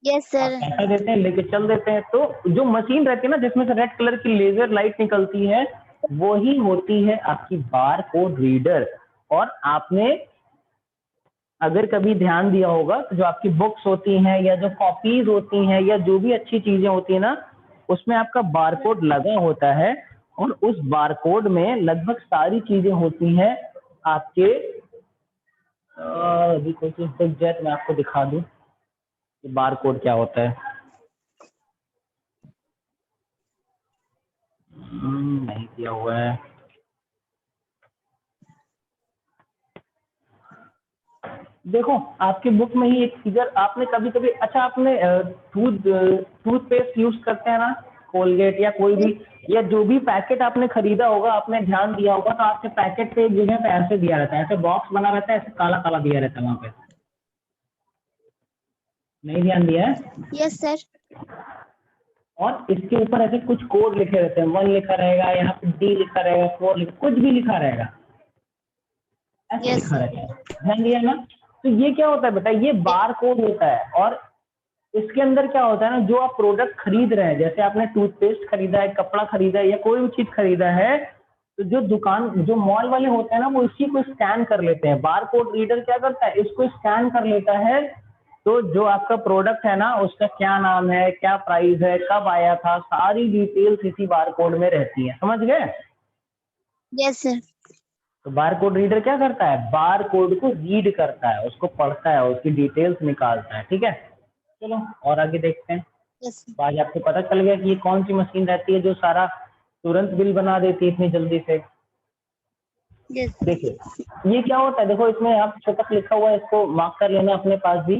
S2: यस
S1: आप
S2: सर।
S1: पैसा देते हैं, लेके चल देते हैं। तो जो मशीन रहती है ना, जिसमें से रेड कलर की लेजर लाइट निकलती है, वो ही होती है आपकी बार कोड रीडर। और आपने अगर कभी ध्यान दिया होगा तो जो आपकी बुक्स होती हैं, या जो कॉपीज होती हैं, या जो भी अच्छी चीजें होती है ना, उसमें आपका बारकोड लगा होता है, और उस बारकोड में लगभग सारी चीजें होती हैं आपके। अभी कोई चीज दिख जाए तो मैं आपको दिखा दूं कि बारकोड क्या होता है। नहीं किया हुआ है। देखो आपके बुक में ही एक फिगर, आपने कभी कभी, अच्छा आपने टूथपेस्ट यूज करते हैं ना, कोलगेट या कोई भी, या जो भी पैकेट आपने खरीदा होगा, आपने ध्यान दिया होगा तो आपके पैकेट पे एक जगह पे ऐसे दिया रहता है, ऐसे बॉक्स बना रहता है, ऐसे काला काला दिया रहता है वहां पे, नहीं ध्यान दिया है?
S2: Yes sir.
S1: और इसके ऊपर ऐसे कुछ कोड लिखे रहते हैं, 1 लिखा रहेगा, यहाँ पे D लिखा रहेगा, 4 लिखा, कुछ भी लिखा रहेगा, ऐसे
S2: यस
S1: लिखा
S2: सर।
S1: रहता है, ध्यान दिया ना। तो ये क्या होता है बेटा, ये बार कोड होता है। और इसके अंदर क्या होता है ना, जो आप प्रोडक्ट खरीद रहे हैं, जैसे आपने टूथपेस्ट खरीदा है, कपड़ा खरीदा है, या कोई भी चीज खरीदा है, तो जो दुकान, जो मॉल वाले होते हैं ना, वो इसी को स्कैन कर लेते हैं। बार कोड रीडर क्या करता है, इसको स्कैन कर लेता है, तो जो आपका प्रोडक्ट है ना, उसका क्या नाम है, क्या प्राइस है, कब आया था, सारी डिटेल्स इसी बार कोड में रहती है। समझ गए?
S2: Yes sir.
S1: तो बार कोड रीडर क्या करता है, बार कोड को रीड करता है, उसको पढ़ता है, उसकी डिटेल्स निकालता है, ठीक है। चलो और आगे देखते हैं।
S2: Yes sir.
S1: तो आज आपको पता चल गया कि ये कौन सी मशीन रहती है जो सारा तुरंत बिल बना देती है इतनी जल्दी से।
S2: यस।
S1: देखिए ये क्या होता है, देखो इसमें आप छोटा सा लिखा हुआ है, इसको मार्क कर लेना अपने पास भी।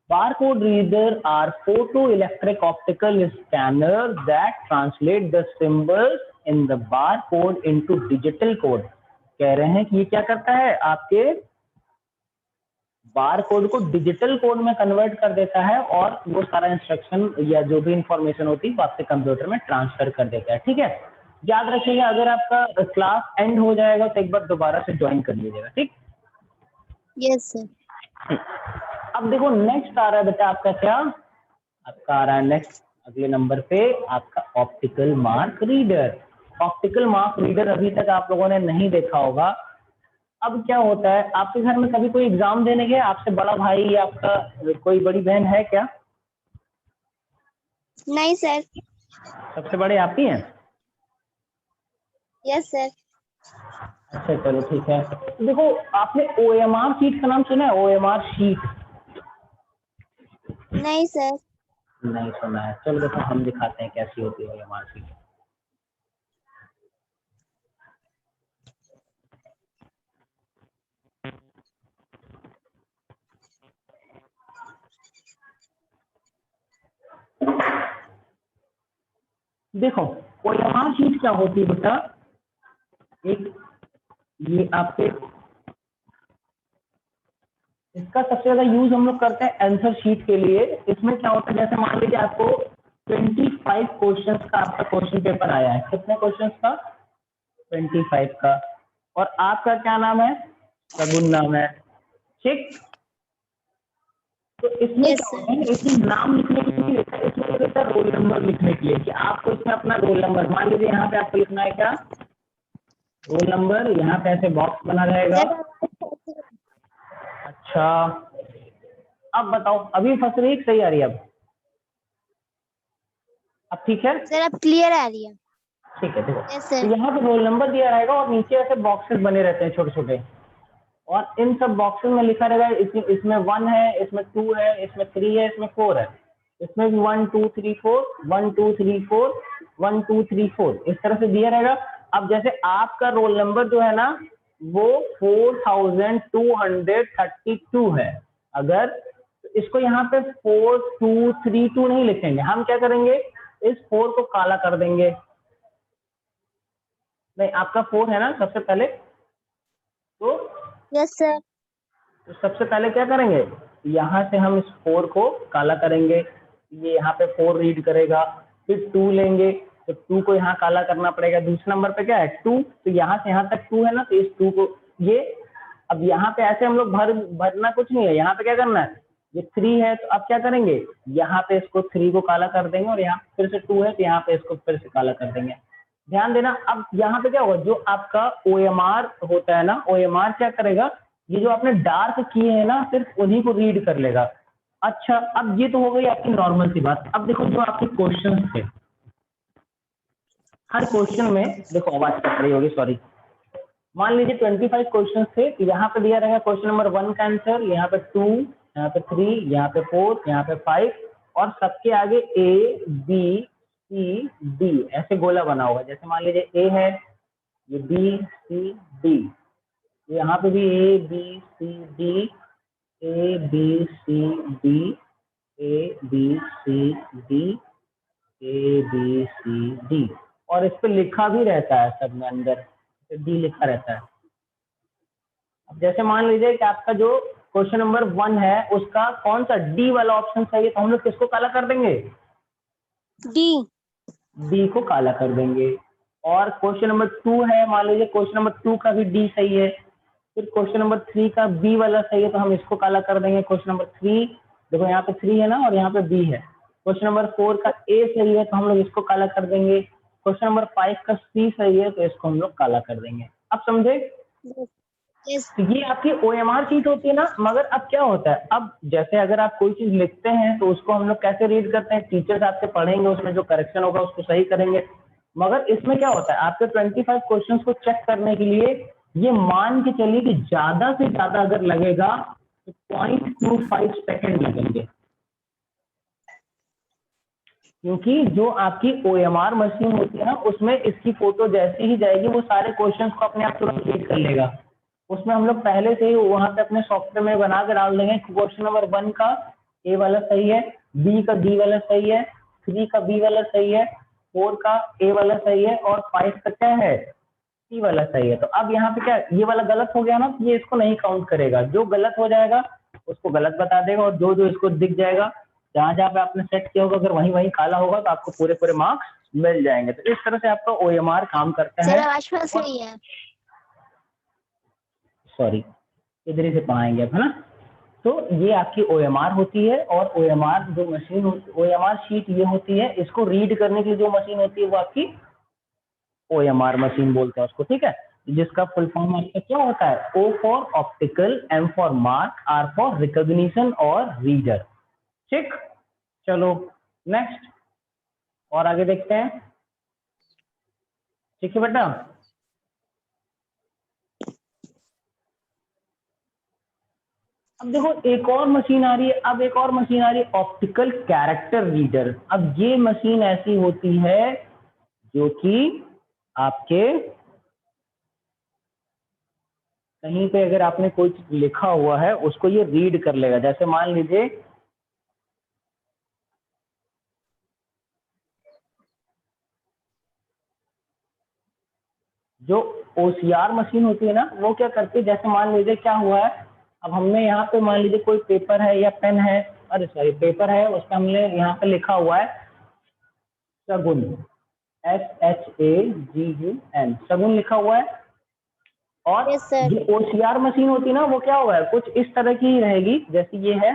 S1: Barcode reader are photo electric optical scanner that translate the symbols in the bar code into digital code. कह रहे हैं कि ये क्या करता है, आपके बार कोड को डिजिटल कोड में कन्वर्ट कर देता है, और वो सारा इंस्ट्रक्शन या जो भी इंफॉर्मेशन होती है वो आपके कंप्यूटर में ट्रांसफर कर देता है, ठीक है। याद रखिएगा, अगर आपका क्लास एंड हो जाएगा तो एक बार दोबारा से ज्वाइन कर लीजिएगा, ठीक।
S2: Yes sir.
S1: अब देखो नेक्स्ट आ रहा है बेटा आपका क्या, आपका आ रहा है नेक्स्ट अगले नंबर पे आपका optical mark reader. Optical mark reader अभी तक आप लोगों ने नहीं देखा होगा। अब क्या होता है, आपके घर में कभी कोई एग्जाम देने गया, आपसे बड़ा भाई या आपका कोई बड़ी बहन है क्या?
S2: नहीं सर।
S1: सबसे बड़े आप ही हैं?
S2: Yes sir.
S1: अच्छा चलो ठीक है। देखो आपने OMR शीट का नाम सुना है? OMR शीट
S2: नहीं सर।
S1: नहीं सुना है? चलो देखो हम दिखाते हैं कैसी होती है OMR शीट। देखो OMR शीट क्या होती है बेटा, एक ये आपके इसका सबसे ज्यादा यूज हम लोग करते हैं आंसर शीट के लिए। इसमें क्या होता है, जैसे मान लीजिए आपको 25 क्वेश्चंस का आपका क्वेश्चन पेपर आया है। कितने क्वेश्चंस का? 25 का। और आपका क्या नाम है? सगुन नाम है, ठीक। तो इसमें
S2: यस
S1: क्या
S2: सर।
S1: होता है, इसमें नाम लिखने के लिए लिखा है, इसमें लिखा है रोल नंबर लिखने के लिए कि आपको इसमें अपना रोल नंबर, मान लीजिए यहाँ पे आपको लिखना है क्या, रोल नंबर। यहाँ पे ऐसे बॉक्स बना रहेगा।
S2: सर
S1: अच्छा अब बताओ, अभी फंस रही है कि सही आ रही है? अब ठीक है?
S2: सर अब क्लियर आ रही है।
S1: ठीक है देखो,
S2: यस
S1: तो
S2: सर।
S1: यहाँ पे रोल नंबर दिया रहेगा और नीचे ऐसे बॉक्सेस बने रहते हैं छोटे छोटे, और इन सब बॉक्सेस में लिखा रहेगा इसमें 1 है, इसमें 2 है, इसमें 3 है, इसमें 4 है। इसमें भी 1 2 3 4 1 2 3 4 1 2 3 4 इस तरह से दिया रहेगा। अब जैसे आपका रोल नंबर जो है ना वो 4232 है, अगर तो इसको यहाँ पे 4232 नहीं लिखेंगे, हम क्या करेंगे, इस 4 को काला कर देंगे। नहीं आपका 4 है ना सबसे पहले, तो
S2: यस सर।
S1: सबसे पहले क्या करेंगे, यहाँ से हम इस 4 को काला करेंगे। ये यहाँ पे 4 रीड करेगा, फिर 2 लेंगे तो 2 को यहाँ काला करना पड़ेगा। दूसरे नंबर पे क्या है 2, तो यहाँ से यहाँ तक 2 है ना, तो इस 2 को ये, अब यहाँ पे ऐसे हम लोग भरना कुछ नहीं है। यहाँ पे क्या करना है, ये 3 है तो अब क्या करेंगे, यहाँ पे इसको 3 को काला कर देंगे, और यहाँ फिर से 2 है तो यहाँ पे इसको फिर से काला कर देंगे। ध्यान देना, अब यहाँ पे क्या होगा, जो आपका OMR होता है ना, OMR क्या करेगा, ये जो आपने डार्क किए हैं ना सिर्फ उन्हीं को रीड कर लेगा। अच्छा अब ये तो हो गई आपकी नॉर्मल सी बात। अब देखो जो आपके क्वेश्चन थे, हर क्वेश्चन में देखो, आवाज कट रही होगी सॉरी। मान लीजिए 25 क्वेश्चन थे, तो यहाँ पे दिया रहेगा क्वेश्चन नंबर 1 का आंसर, यहाँ पे 2, यहाँ पे 3, यहाँ पे 4, यहाँ पे 5, और सबके आगे ABCD ऐसे गोला बना होगा। जैसे मान लीजिए A है, ये BCD, यहाँ पे भी ABCD ABCD ABCD ABCD, और इस पे लिखा भी रहता है सब में अंदर डी लिखा रहता है। अब जैसे मान लीजिए कि आपका जो क्वेश्चन नंबर 1 है उसका कौन सा डी वाला ऑप्शन सही है, तो हम लोग किसको काला कर देंगे, डी को काला कर देंगे। और क्वेश्चन नंबर 2 है, मान लीजिए क्वेश्चन नंबर 2 का भी डी सही है, फिर क्वेश्चन नंबर 3 का बी वाला सही है तो हम इसको काला कर देंगे। क्वेश्चन नंबर 3 देखो यहाँ पे 3 है ना और यहाँ पे बी है। क्वेश्चन नंबर 4 का ए सही है तो हम लोग इसको काला कर देंगे। क्वेश्चन नंबर 5 का सी सही है तो इसको हम लोग काला कर देंगे। अब समझे?
S2: यस।
S1: तो ये आपकी OMR शीट होती है ना। मगर अब क्या होता है, अब जैसे अगर आप कोई चीज लिखते हैं तो उसको हम लोग कैसे रीड करते हैं, टीचर्स आपसे पढ़ेंगे, उसमें जो करेक्शन होगा उसको सही करेंगे। मगर इसमें क्या होता है, आपके 25 क्वेश्चंस को चेक करने के लिए ये मान के चलिए कि ज्यादा से ज्यादा अगर लगेगा तो 0.25 सेकेंड लगेंगे, क्योंकि जो आपकी OMR मशीन होती है ना उसमें इसकी फोटो जैसे ही जाएगी वो सारे क्वेश्चंस को अपने आप तुरंत रीड कर लेगा। उसमें हम लोग पहले से ही वहां पे अपने सॉफ्टवेयर में बना के डाल देंगे। क्वेश्चन नंबर 1 का ए वाला सही है, बी का डी वाला सही है, 3 का बी वाला सही है, 4 का ए वाला सही है, और 5 का क्या है, सी वाला सही है। तो अब यहाँ पे क्या, ये वाला गलत हो गया ना, तो ये इसको नहीं काउंट करेगा। जो गलत हो जाएगा उसको गलत बता देगा, और जो जो इसको दिख जाएगा जहां जहां पे आपने सेट किया होगा अगर वहीं वहीं काला होगा तो आपको पूरे पूरे मार्क्स मिल जाएंगे। तो इस तरह से आपका OMR काम करता
S2: सर
S1: है।
S2: आवाज फंस रही है।
S1: सॉरी, इधर ही से पढ़ाएंगे अब, है ना। तो ये आपकी OMR होती है, और OMR जो मशीन होती है, OMR शीट ये होती है, इसको रीड करने के लिए जो मशीन होती है वो आपकी OMR मशीन बोलते हैं उसको, ठीक है। जिसका फुल फॉर्म आपका क्या होता है, O for optical, M for mark, R for recognition और रीडर, ठीक। चलो नेक्स्ट, और आगे देखते हैं। ठीक है बेटा, अब देखो एक और मशीन आ रही है, अब एक और मशीन आ रही है, ऑप्टिकल कैरेक्टर रीडर। अब ये मशीन ऐसी होती है जो कि आपके कहीं पे अगर आपने कोई चीज लिखा हुआ है उसको ये रीड कर लेगा। जैसे मान लीजिए जो ओसीआर मशीन होती है ना, वो क्या करती है, जैसे मान लीजिए क्या हुआ है, अब हमने यहाँ पे मान लीजिए कोई पेपर है या पेन है, अरे सॉरी पेपर है, उसका हमने यहाँ पे लिखा हुआ है शगुन, SHAGUN, शगुन लिखा हुआ है। और
S2: यस सर।
S1: जो ओसीआर मशीन होती है ना, वो क्या हुआ है, कुछ इस तरह की ही रहेगी जैसे ये है।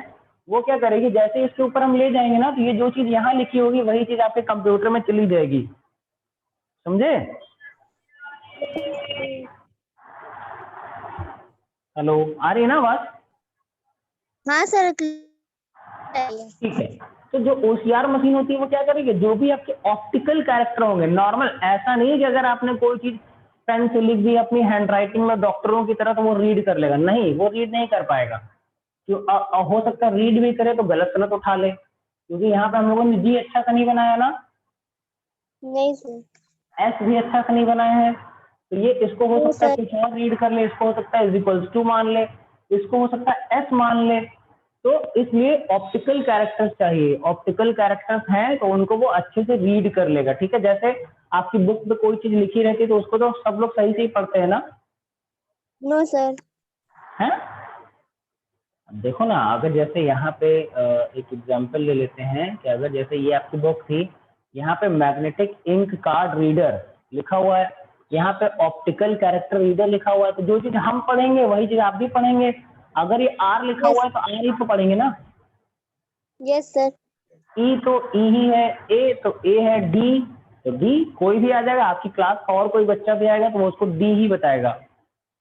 S1: वो क्या करेगी, जैसे इसके ऊपर हम ले जाएंगे ना, तो ये जो चीज यहाँ लिखी होगी वही चीज आपके कंप्यूटर में चली जाएगी। समझे? हेलो, आ रही है ना आवाज?
S2: हाँ सर।
S1: ठीक है, तो जो ओसीआर मशीन होती है वो क्या करेगी, जो भी आपके ऑप्टिकल कैरेक्टर होंगे, नॉर्मल ऐसा नहीं है कि अगर आपने कोई चीज पेन से लिख दी अपनी हैंड राइटिंग में डॉक्टरों की तरह तो वो रीड कर लेगा, नहीं, वो रीड नहीं कर पाएगा। क्यों? हो सकता है रीड भी करे तो गलत गलत उठा ले, क्योंकि यहाँ पे हम लोगों ने जी अच्छा सा नहीं बनाया ना,
S2: नहीं सर।
S1: एस भी अच्छा सा नहीं बनाया है, तो ये इसको हो
S2: नहीं
S1: सकता है
S2: सर।
S1: कुछ और रीड कर ले, इसको हो सकता है इज इक्वल्स टू मान ले, इसको हो सकता है एस मान ले। तो इसलिए ऑप्टिकल कैरेक्टर्स चाहिए, ऑप्टिकल कैरेक्टर्स हैं तो उनको वो अच्छे से रीड कर लेगा। ठीक है, जैसे आपकी बुक में कोई चीज लिखी रहती है तो उसको तो सब लोग सही से ही पढ़ते हैं ना,
S2: नो सर।
S1: है? देखो ना, अगर जैसे यहाँ पे एक एग्जांपल ले लेते हैं कि अगर जैसे ये आपकी बुक थी, यहाँ पे मैग्नेटिक इंक कार्ड रीडर लिखा हुआ है, यहाँ पे ऑप्टिकल कैरेक्टर रीडर लिखा हुआ है, तो जो चीज हम पढ़ेंगे वही चीज आप भी पढ़ेंगे। अगर ये आर लिखा हुआ
S2: यस।
S1: है तो आर ही तो पढ़ेंगे ना।
S2: Yes sir.
S1: ई तो ई ही है, ए तो ए है, डी तो डी, कोई भी आ जाएगा आपकी क्लास का और कोई बच्चा भी आएगा तो वो उसको डी ही बताएगा,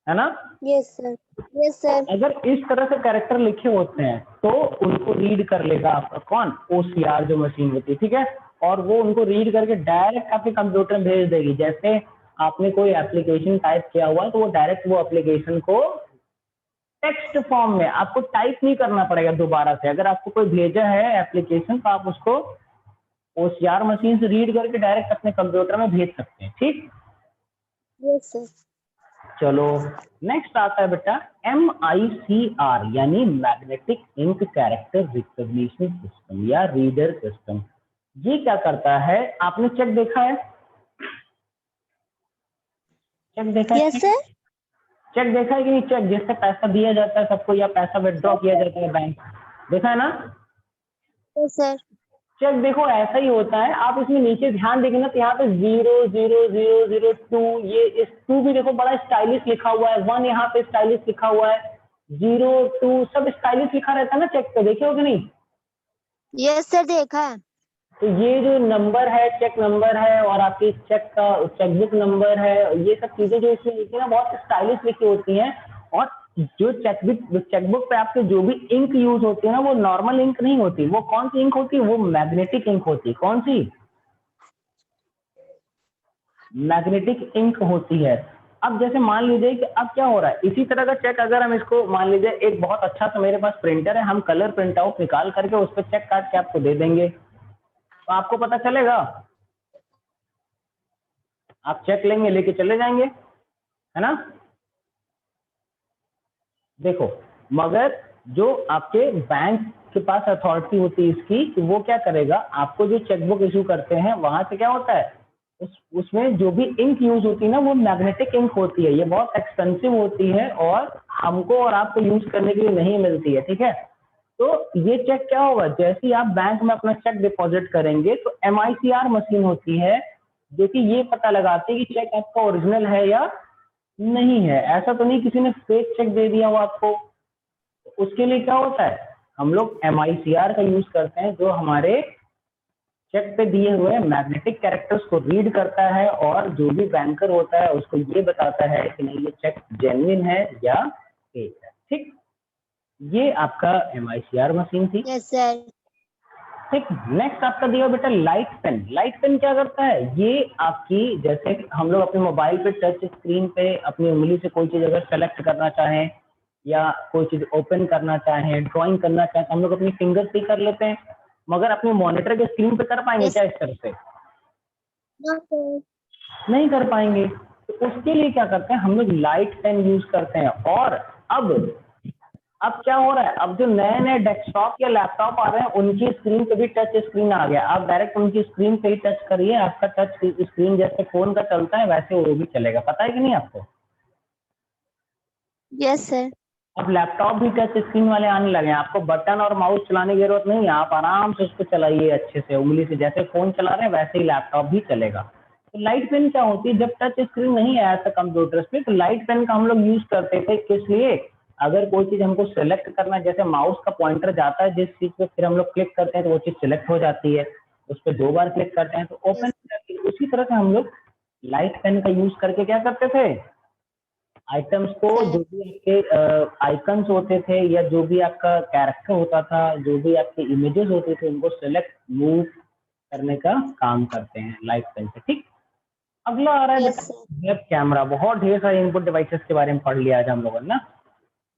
S1: है ना?
S2: Yes sir. यस
S1: तो
S2: सर।
S1: अगर इस तरह से कैरेक्टर लिखे होते हैं तो उनको रीड कर लेगा आपका कौन, ओसीआर जो मशीन होती है। ठीक है, और वो उनको रीड करके डायरेक्ट आपके कंप्यूटर में भेज देगी। जैसे आपने कोई एप्लीकेशन टाइप किया हुआ है तो वो डायरेक्ट वो एप्लीकेशन को टेक्स्ट फॉर्म में, आपको टाइप नहीं करना पड़ेगा दोबारा से। अगर आपको कोई भेजा है एप्लीकेशन तो आप उसको ओसीआर मशीन से रीड करके डायरेक्ट अपने कंप्यूटर में भेज सकते हैं। ठीक,
S2: यस सर।
S1: चलो नेक्स्ट आता है बेटा MICR, यानी magnetic ink character recognition system या रीडर सिस्टम। ये क्या करता है, आपने चेक देखा है? चेक देखा है?
S2: Yes sir.
S1: चेक देखा है कि नहीं? चेक जिससे पैसा दिया जाता है सबको या पैसा विड्रॉ किया जाता है बैंक, देखा है ना?
S2: Yes sir.
S1: चेक देखो ऐसा ही होता है। आप इसमें नीचे ध्यान देंगे ना तो यहाँ पे 00002, ये इस 2 भी देखो बड़ा स्टाइलिश लिखा हुआ है, 1 यहाँ पे स्टाइलिश लिखा हुआ है, 02 सब स्टाइलिश लिखा रहता है ना चेक पे, देखे हो कि नहीं?
S2: यस सर देखा है।
S1: तो ये जो नंबर है, चेक नंबर है और आपकी चेक का चेकबुक नंबर है, ये सब चीजें जो इसमें लिखी है ना बहुत स्टाइलिश लिखी होती हैं। और जो चेकबुक पे आपके जो भी इंक यूज होती है ना, वो नॉर्मल इंक नहीं होती। वो कौन सी इंक होती है? वो मैग्नेटिक इंक होती है। कौन सी? मैग्नेटिक इंक होती है। अब जैसे मान लीजिए कि अब क्या हो रहा है, इसी तरह का चेक अगर हम इसको मान लीजिए एक बहुत अच्छा सा मेरे पास प्रिंटर है, हम कलर प्रिंट आउट निकाल करके उस पर चेक काट के आपको दे देंगे तो आपको पता चलेगा, आप चेक लेंगे लेके चले जाएंगे, है ना? देखो, मगर जो आपके बैंक के पास अथॉरिटी होती है इसकी, कि वो क्या करेगा, आपको जो चेकबुक इशू करते हैं वहां से क्या होता है, उसमें जो भी इंक यूज होती है ना वो मैग्नेटिक इंक होती है। ये बहुत एक्सपेंसिव होती है और हमको और आपको यूज करने के लिए नहीं मिलती है। ठीक है, तो ये चेक क्या होगा, जैसे ही आप बैंक में अपना चेक डिपॉजिट करेंगे तो MICR मशीन होती है जो कि ये पता लगाती है कि चेक आपका ओरिजिनल है या नहीं है। ऐसा तो नहीं किसी ने फेक चेक दे दिया हो आपको। उसके लिए क्या होता है, हम लोग MICR का यूज करते हैं जो हमारे चेक पे दिए हुए मैग्नेटिक कैरेक्टर्स को रीड करता है और जो भी बैंकर होता है उसको ये बताता है कि नहीं ये चेक जेन्युइन है या फेक है। ठीक, ये आपका MICR मशीन थी।
S2: Yes sir.
S1: ठीक। नेक्स्ट आपका दिया बेटा लाइट पेन। लाइट पेन क्या करता है, ये आपकी जैसे हम लोग अपने मोबाइल पे टच स्क्रीन पे अपनी उंगली से कोई चीज अगर सेलेक्ट करना चाहें या कोई चीज ओपन करना चाहें, ड्राइंग करना चाहें, तो हम लोग अपनी फिंगर से ही कर लेते हैं, मगर अपने मॉनिटर के स्क्रीन पे कर पाएंगे
S2: Yes.
S1: क्या इस तरह से?
S2: No, sir.
S1: नहीं कर पाएंगे। तो उसके लिए क्या करते हैं हम लोग, लाइट पेन यूज करते हैं। और अब क्या हो रहा है, अब जो नए नए डेस्कटॉप या लैपटॉप आ रहे हैं उनकी स्क्रीन पे भी टच स्क्रीन आ गया। आप डायरेक्ट उनकी स्क्रीन पे ही टच करिए, आपका टच स्क्रीन जैसे फोन का चलता है वैसे वो भी चलेगा। पता है कि नहीं आपको?
S2: Yes, sir.
S1: अब लैपटॉप भी टच स्क्रीन वाले आने लगे हैं, आपको बटन और माउस चलाने की जरूरत नहीं है, आप आराम से उसको चलाइए अच्छे से उंगली से, जैसे फोन चला रहे हैं वैसे ही लैपटॉप भी चलेगा। तो लाइट पेन क्या होती है, जब टच स्क्रीन नहीं आया था कंप्यूटर्स पे तो लाइट पेन का हम लोग यूज करते थे। किस लिए? अगर कोई चीज हमको सेलेक्ट करना है, जैसे माउस का पॉइंटर जाता है जिस चीज पे, फिर हम लोग क्लिक करते हैं तो वो चीज सिलेक्ट हो जाती है, उस पर 2 बार क्लिक करते हैं तो ओपन
S2: Yes.
S1: हो जाती है। उसी तरह से हम लोग लाइट पेन का यूज करके क्या करते थे, आइटम्स को, जो
S2: Sir.
S1: भी आपके आइकन्स होते थे या जो भी आपका कैरेक्टर होता था, जो भी आपके इमेजेस होते थे, उनको सेलेक्ट मूव करने का काम करते हैं लाइट पेन से। ठीक। अगला आ रहा है
S2: Yes,
S1: बेटा
S2: sir.
S1: Web camera. बहुत ढेर सारे इनपुट डिवाइसेस के बारे में पढ़ लिया आज हम लोगों ने ना।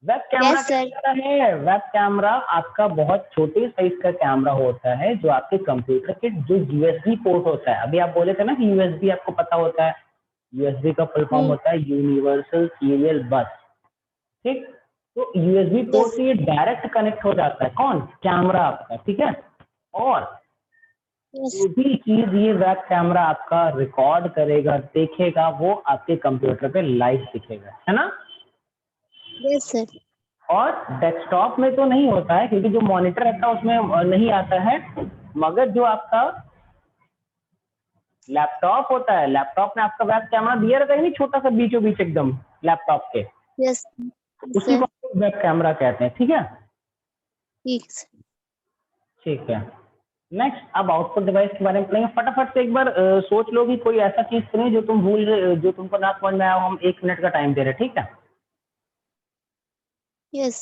S1: वेब कैमरा
S2: Yes,
S1: क्या
S2: sir.
S1: होता है? वेब कैमरा आपका बहुत छोटे साइज का कैमरा होता है जो आपके कंप्यूटर के जो यूएसबी पोर्ट होता है, अभी आप बोले थे ना कि यूएसबी आपको पता होता है, यूएसबी का फुल फॉर्म होता है यूनिवर्सल सीरियल बस। ठीक। तो यूएसबी पोर्ट
S2: Yes.
S1: से ये डायरेक्ट कनेक्ट हो जाता है, कौन? कैमरा आपका। ठीक है। और
S2: Yes.
S1: जो भी चीज ये वेब कैमरा आपका रिकॉर्ड करेगा, देखेगा, वो आपके कंप्यूटर पे लाइव दिखेगा, है ना।
S2: Yes, sir.
S1: और डेस्कटॉप में तो नहीं होता है क्योंकि जो मॉनिटर रहता है उसमें नहीं आता है, मगर जो आपका लैपटॉप होता है, लैपटॉप में आपका वेब कैमरा दिया रहता है नहीं, छोटा सा बीचों बीच एकदम लैपटॉप के,
S2: Yes. Yes,
S1: उसी
S2: sir.
S1: को वेब कैमरा कहते हैं। ठीक है।
S2: Yes.
S1: ठीक है। नेक्स्ट अब आउटपुट डिवाइस के बारे में पढ़ेंगे। फटाफट से एक बार सोच लो कि कोई ऐसा चीज तो नहीं जो तुम भूल रहे, जो तुमको ना समझ में आया हो। हम 1 मिनट का टाइम दे रहे हैं, ठीक है।
S2: Yes.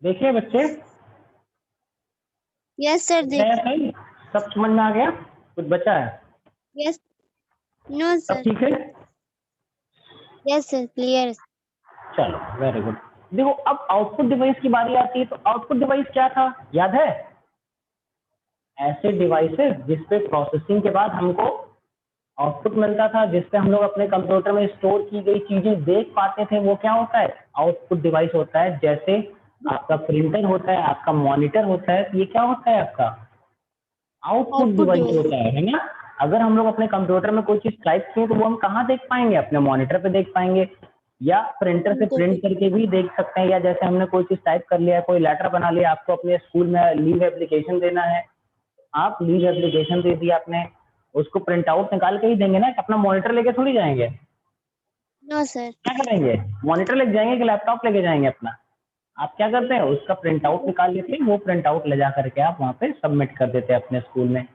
S1: देखिए बच्चे,
S2: Yes, sir.
S1: है सही, सब समझ में आ गया? कुछ बचा है?
S2: Yes. No,
S1: सब
S2: sir.
S1: ठीक है?
S2: Yes, sir. Clear.
S1: चलो वेरी गुड। देखो अब आउटपुट डिवाइस की बारी आती है, तो आउटपुट डिवाइस क्या था याद है? ऐसे डिवाइसेस जिसपे प्रोसेसिंग के बाद हमको आउटपुट मिलता था, जिससे हम लोग अपने कंप्यूटर में स्टोर की गई चीजें देख पाते थे, वो क्या होता है? आउटपुट डिवाइस होता है। जैसे आपका प्रिंटर होता है, आपका मॉनिटर होता है, ये क्या होता है? आपका आउटपुट
S2: Output
S1: डिवाइस
S2: device.
S1: होता है ना। अगर हम लोग अपने कंप्यूटर में कोई चीज टाइप किए तो वो हम कहाँ देख पाएंगे? अपने मॉनिटर पे देख पाएंगे, या प्रिंटर से प्रिंट करके भी देख सकते हैं, या जैसे हमने कोई चीज टाइप कर लिया, कोई लेटर बना लिया, आपको अपने स्कूल में लीव एप्लीकेशन देना है, आप लीव एप्लीकेशन दे दिया आपने, उसको प्रिंट आउट निकाल के ही देंगे ना, अपना मॉनिटर लेके थोड़ी जाएंगे।
S2: No, sir.
S1: क्या करेंगे? मॉनिटर लेके जाएंगे कि लैपटॉप लेके जाएंगे अपना? आप क्या करते हैं, उसका प्रिंट आउट निकाल लेते हैं, वो प्रिंट आउट ले जा करके आप वहाँ पे सबमिट कर देते हैं अपने स्कूल में।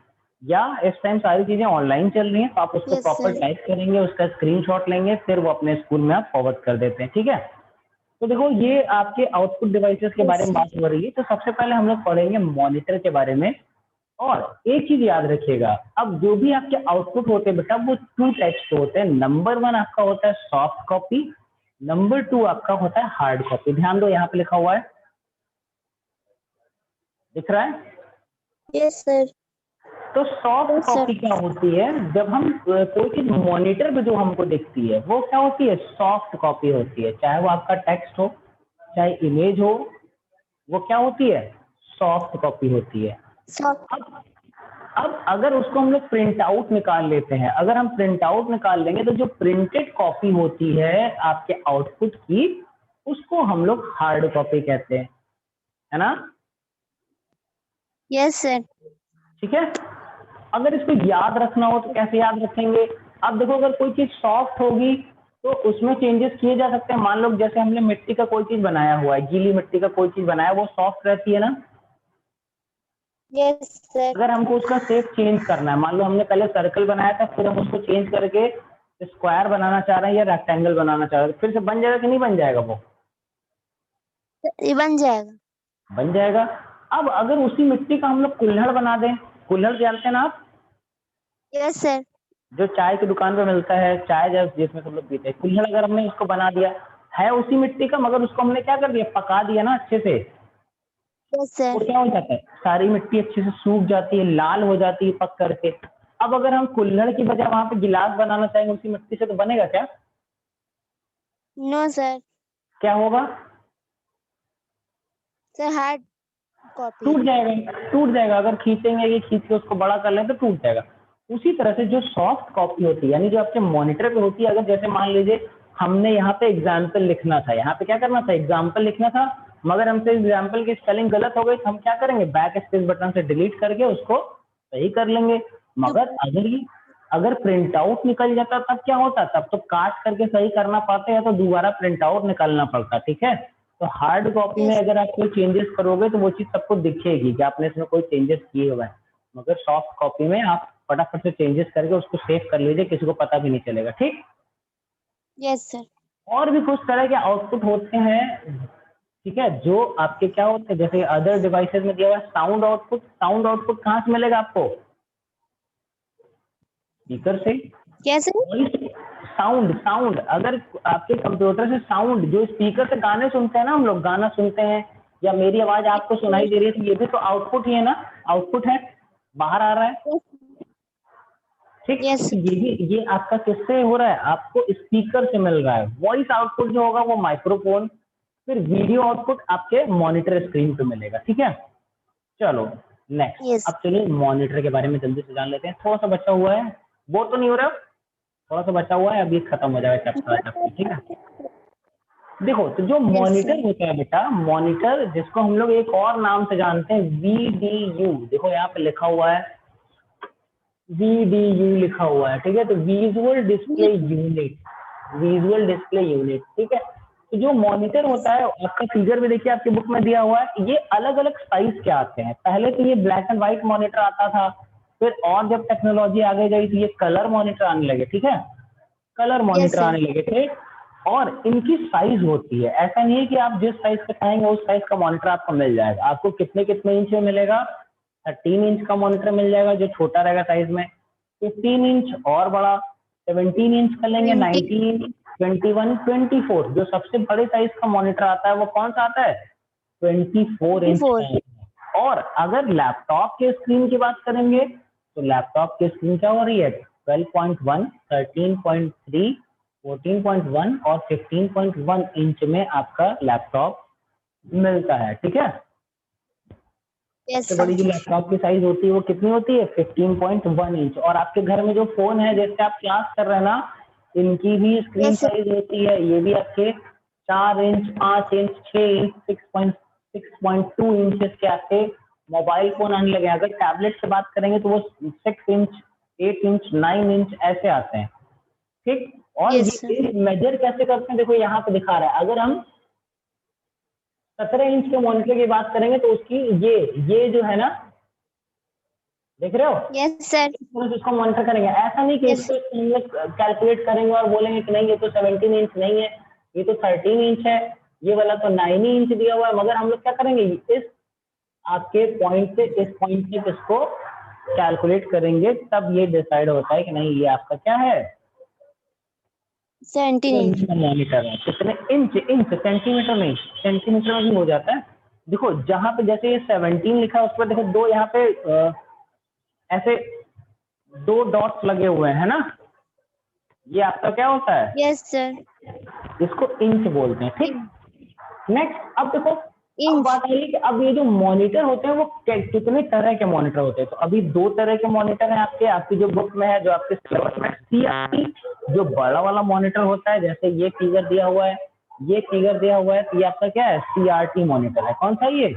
S1: या इस टाइम सारी चीजें ऑनलाइन चल रही हैं, तो आप उसको
S2: Yes,
S1: प्रॉपर
S2: sir.
S1: टाइप करेंगे, उसका स्क्रीनशॉट लेंगे, फिर वो अपने स्कूल में आप फॉरवर्ड कर देते हैं। ठीक है। तो देखो ये आपके आउटपुट डिवाइसेस के बारे में बात हो रही है, तो सबसे पहले हम लोग पढ़ेंगे मॉनिटर के बारे में। और एक चीज याद रखिएगा, अब जो भी आपके आउटपुट होते हैं बेटा वो 2 टाइप्स के होते हैं। नंबर 1 आपका होता है सॉफ्ट कॉपी, नंबर 2 आपका होता है हार्ड कॉपी। ध्यान दो यहाँ पे लिखा हुआ है, दिख रहा है?
S2: Yes sir.
S1: तो सॉफ्ट
S2: यस
S1: कॉपी
S2: सर।
S1: क्या होती है, जब हम कोई चीज मॉनिटर पे जो हमको दिखती है वो क्या होती है, सॉफ्ट कॉपी होती है। चाहे वो आपका टेक्स्ट हो, चाहे इमेज हो, वो क्या होती है, सॉफ्ट कॉपी होती है। अब अब अगर उसको हम लोग प्रिंट आउट निकाल लेते हैं, अगर हम प्रिंट आउट निकाल लेंगे तो जो प्रिंटेड कॉपी होती है आपके आउटपुट की, उसको हम लोग हार्ड कॉपी कहते हैं, है ना?
S2: Yes sir.
S1: ठीक है। अगर इसको याद रखना हो तो कैसे याद रखेंगे? अब देखो, अगर कोई चीज सॉफ्ट होगी तो उसमें चेंजेस किए जा सकते हैं। मान लो जैसे हमने मिट्टी का कोई चीज बनाया हुआ है, गीली मिट्टी का कोई चीज बनाया, वो सॉफ्ट रहती है ना।
S2: Yes sir.
S1: अगर हमको उसका शेप चेंज करना है, मान लो हमने पहले सर्कल बनाया था, फिर हम उसको चेंज करके स्क्वायर बनाना चाह रहे हैं या रेक्टेंगल बनाना चाह रहे हैं, फिर से बन जाएगा कि नहीं बन जाएगा? वो
S2: ये बन जाएगा।
S1: बन जाएगा। अब अगर उसी मिट्टी का हम लोग कुल्हड़ बना दें, कुल्हड़ जानते हैं ना आप,
S2: यस सर।
S1: जो चाय की दुकान पे मिलता है, चाय जब जिसमें सब लोग पीते हैं, कुल्हड़ अगर हमने उसको बना दिया, है उसी मिट्टी का, मगर उसको हमने क्या कर दिया, पका दिया ना अच्छे से,
S2: यस
S1: वो
S2: सर।
S1: क्या हो जाता है, सारी मिट्टी अच्छे से सूख जाती है, लाल हो जाती है पक करके। अब अगर हम कुल्हड़ की बजाय वहां पे गिलास बनाना चाहेंगे उसी मिट्टी से, तो बनेगा क्या?
S2: No sir.
S1: क्या होगा?
S2: Sir hard copy.
S1: टूट जाएगा, टूट जाएगा। अगर खींचेंगे, कि खींच के उसको बड़ा कर लें तो टूट जाएगा। उसी तरह से जो सॉफ्ट कॉपी होती है, यानी जो आपके मॉनिटर पे होती है, अगर जैसे मान लीजिए हमने यहाँ पे एग्जाम्पल लिखना था, यहाँ पे क्या करना था, एग्जाम्पल लिखना था, मगर हमसे एग्जाम्पल की स्पेलिंग गलत हो गई, तो हम क्या करेंगे, बैक स्पेस बटन से डिलीट करके उसको सही कर लेंगे। मगर अगर प्रिंट आउट निकल जाता तब क्या होता, तब तो काट करके सही करना पड़ता, या तो दोबारा प्रिंट आउट निकालना पड़ता। ठीक है। तो हार्ड कॉपी में
S2: यस।
S1: अगर आप कोई चेंजेस करोगे तो वो चीज सबको दिखेगी कि आपने इसमें कोई चेंजेस किए हुए हैं। मगर सॉफ्ट कॉपी में आप फटाफट से चेंजेस करके उसको सेव कर लीजिए, किसी को पता भी नहीं चलेगा। ठीक।
S2: Yes sir.
S1: और भी कुछ तरह के आउटपुट होते हैं, ठीक है, जो आपके क्या होते हैं, जैसे अदर डिवाइसेस में दिया हुआ है साउंड आउटपुट। साउंड आउटपुट कहाँ से मिलेगा आपको? स्पीकर से।
S2: कैसे?
S1: साउंड साउंड अगर आपके कंप्यूटर से साउंड, जो स्पीकर से गाने सुनते हैं ना, हम लोग गाना सुनते हैं, या मेरी आवाज आपको सुनाई दे रही है, तो ये भी तो आउटपुट ही है ना, आउटपुट है, बाहर आ रहा है। ठीक।
S2: यस।
S1: तो ये आपका किससे हो रहा है, आपको स्पीकर से मिल रहा है। वॉइस आउटपुट जो होगा वो माइक्रोफोन, फिर वीडियो आउटपुट आपके मॉनिटर स्क्रीन पे मिलेगा। ठीक है। चलो नेक्स्ट,
S2: यस।
S1: अब चलिए मॉनिटर के बारे में जल्दी से जान लेते हैं। थोड़ा सा बचा हुआ है, वो तो नहीं हो रहा, थोड़ा सा बचा हुआ है, अभी खत्म हो जाएगा चैप्टर। ठीक है। देखो, तो जो
S2: यस
S1: मॉनिटर
S2: सर।
S1: होता है बेटा, मॉनिटर जिसको हम लोग एक और नाम से जानते हैं, VDU, देखो यहाँ पे लिखा हुआ है VDU लिखा हुआ है। ठीक है। तो visual display unit, visual display unit. ठीक है। तो जो मॉनिटर होता है, आपका फिगर भी देखिए आपके बुक में दिया हुआ है, ये अलग अलग साइज के आते हैं। पहले तो ये ब्लैक एंड व्हाइट मॉनिटर आता था, फिर और जब टेक्नोलॉजी आगे गई तो ये कलर मॉनिटर आने लगे। ठीक है। Colour
S2: yes
S1: monitor
S2: sir.
S1: आने लगे थे। और इनकी साइज होती है, ऐसा नहीं है कि आप जिस साइज का चाहेंगे उस साइज का मॉनिटर आपको मिल जाएगा। आपको कितने कितने इंच में मिलेगा, 13 इंच का मॉनिटर मिल जाएगा जो छोटा रहेगा साइज में, 15 इंच और बड़ा, 17 इंच का लेंगे,
S2: 20।
S1: 19, 21, 24। जो सबसे बड़े साइज का मॉनिटर आता है वो कौन सा आता है, 24 इंच
S2: 24।
S1: का। और अगर लैपटॉप के स्क्रीन की बात करेंगे तो लैपटॉप की स्क्रीन क्या हो रही है, 12.1, 13.3, 14.1 और 15.1 इंच में आपका लैपटॉप मिलता है। ठीक है।
S2: यस
S1: सबसे बड़ी जो
S2: सर।
S1: लैपटॉप की साइज होती है वो कितनी होती है, 15.1 इंच। और आपके घर में जो फोन है, जैसे आप क्लास कर रहे हैं ना, इनकी भी स्क्रीन
S2: यस सर।
S1: साइज होती है, ये भी आपके 4 इंच, 5 इंच, 6 इंच, 6.2 इंच के आपके मोबाइल फोन आने लगे। अगर टैबलेट से बात करेंगे तो वो 6 इंच, 8 इंच, 9 इंच ऐसे आते हैं। ठीक। और
S2: यस सर।
S1: ये मेजर कैसे करते हैं, देखो यहाँ पे दिखा रहा है। अगर हम 17 इंच के मॉनिटर की बात करेंगे तो उसकी ये जो है ना, देख रहे हो,
S2: यस सर।
S1: इसको मॉनिटर करेंगे। ऐसा नहीं कि
S2: यस।
S1: इसको कैलकुलेट करेंगे और बोलेंगे कि नहीं ये तो 17 इंच नहीं है, ये तो 13 इंच है, ये वाला तो 9 ही इंच दिया हुआ है, मगर हम लोग क्या करेंगे, इस आपके पॉइंट से इस पॉइंट तक इसको कैलकुलेट करेंगे, तब ये डिसाइड होता है कि नहीं ये आपका क्या है,
S2: 17
S1: इंच
S2: इंच।
S1: का मॉनिटर है। कितने इंच, इंच सेंटीमीटर नहीं, सेंटीमीटर में भी हो जाता है। देखो जहां पे जैसे ये 17 लिखा है उस पर देखो दो यहाँ पे ऐसे 2 डॉट्स लगे हुए हैं ना, ये आपका क्या होता है,
S2: यस सर।
S1: इसको इंच बोलते हैं। ठीक, नेक्स्ट अब देखो, अब
S2: इंच।
S1: बात आई कि अब ये जो मॉनिटर होते हैं वो कितने तरह के मॉनिटर होते हैं। तो अभी 2 तरह के मॉनिटर हैं आपके, आपकी जो बुक में है, जो आपके सिलेबस में, CRT जो बड़ा वाला मॉनिटर होता है, जैसे ये फिगर दिया हुआ है, ये फिगर दिया हुआ है, तो ये आपका क्या है, CRT मॉनिटर है। कौन सा ये,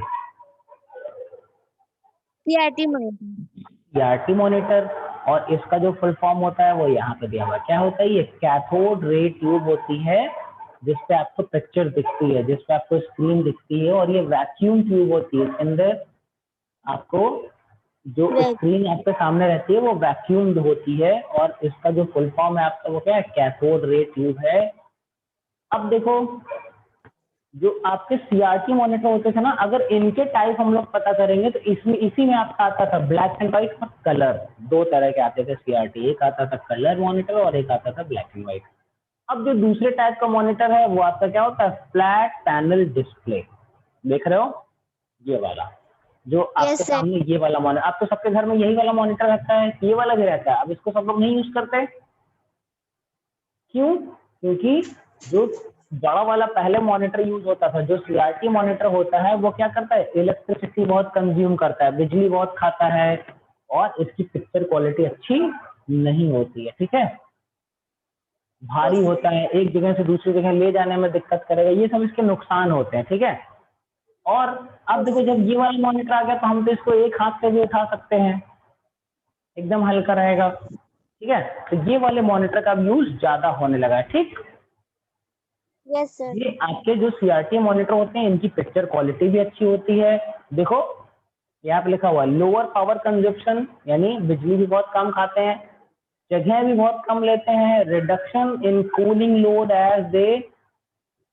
S2: CRT मॉनिटर।
S1: CRT monitor. और इसका जो फुल फॉर्म होता है वो यहाँ पे दिया हुआ है, क्या होता है, ये कैथोड रे ट्यूब होती है जिसपे आपको पिक्चर दिखती है, जिसपे आपको स्क्रीन दिखती है, और ये वैक्यूम ट्यूब होती है। इसके अंदर आपको जो स्क्रीन आपके सामने रहती है वो वैक्यूम्ड होती है, और इसका जो फुल फॉर्म है आपका वो क्या है, कैथोड रे ट्यूब है। अब देखो जो आपके CRT मॉनिटर होते थे ना, अगर इनके टाइप हम लोग पता करेंगे तो इसमें इसी में आपका आता था ब्लैक एंड व्हाइट और कलर, 2 तरह के आते थे CRT, एक आता था कलर मॉनिटर और एक आता था ब्लैक एंड व्हाइट। अब जो दूसरे टाइप का मॉनिटर है वो आपका क्या होता है, फ्लैट पैनल डिस्प्ले। देख रहे हो ये वाला, जो आपके
S2: यस सर।
S1: सामने ये वाला मॉनिटर, अब तो सबके घर में यही वाला मॉनिटर रहता है, ये वाला भी रहता है, अब इसको सब लोग नहीं यूज करते। क्यों, क्योंकि जो बड़ा वाला पहले मॉनिटर यूज होता था, जो CRT मॉनिटर होता है वो क्या करता है, इलेक्ट्रिसिटी बहुत कंज्यूम करता है, बिजली बहुत खाता है, और इसकी पिक्चर क्वालिटी अच्छी नहीं होती है। ठीक है, भारी होता है, एक जगह से दूसरी जगह ले जाने में दिक्कत करेगा, ये सब इसके नुकसान होते हैं। ठीक है, और अब देखो जब ये वाला मॉनिटर आ गया तो हम तो इसको एक हाथ से भी उठा सकते हैं, एकदम हल्का रहेगा। ठीक है, तो ये वाले मॉनिटर का यूज ज्यादा होने लगा है। ठीक,
S2: यस सर।
S1: ये आपके जो CRT मॉनिटर होते हैं इनकी पिक्चर क्वालिटी भी अच्छी होती है। देखो यहाँ पे लिखा हुआ है लोअर पावर कंजप्शन, यानी बिजली भी बहुत कम खाते हैं, जगह भी बहुत कम लेते हैं, reduction in cooling load as they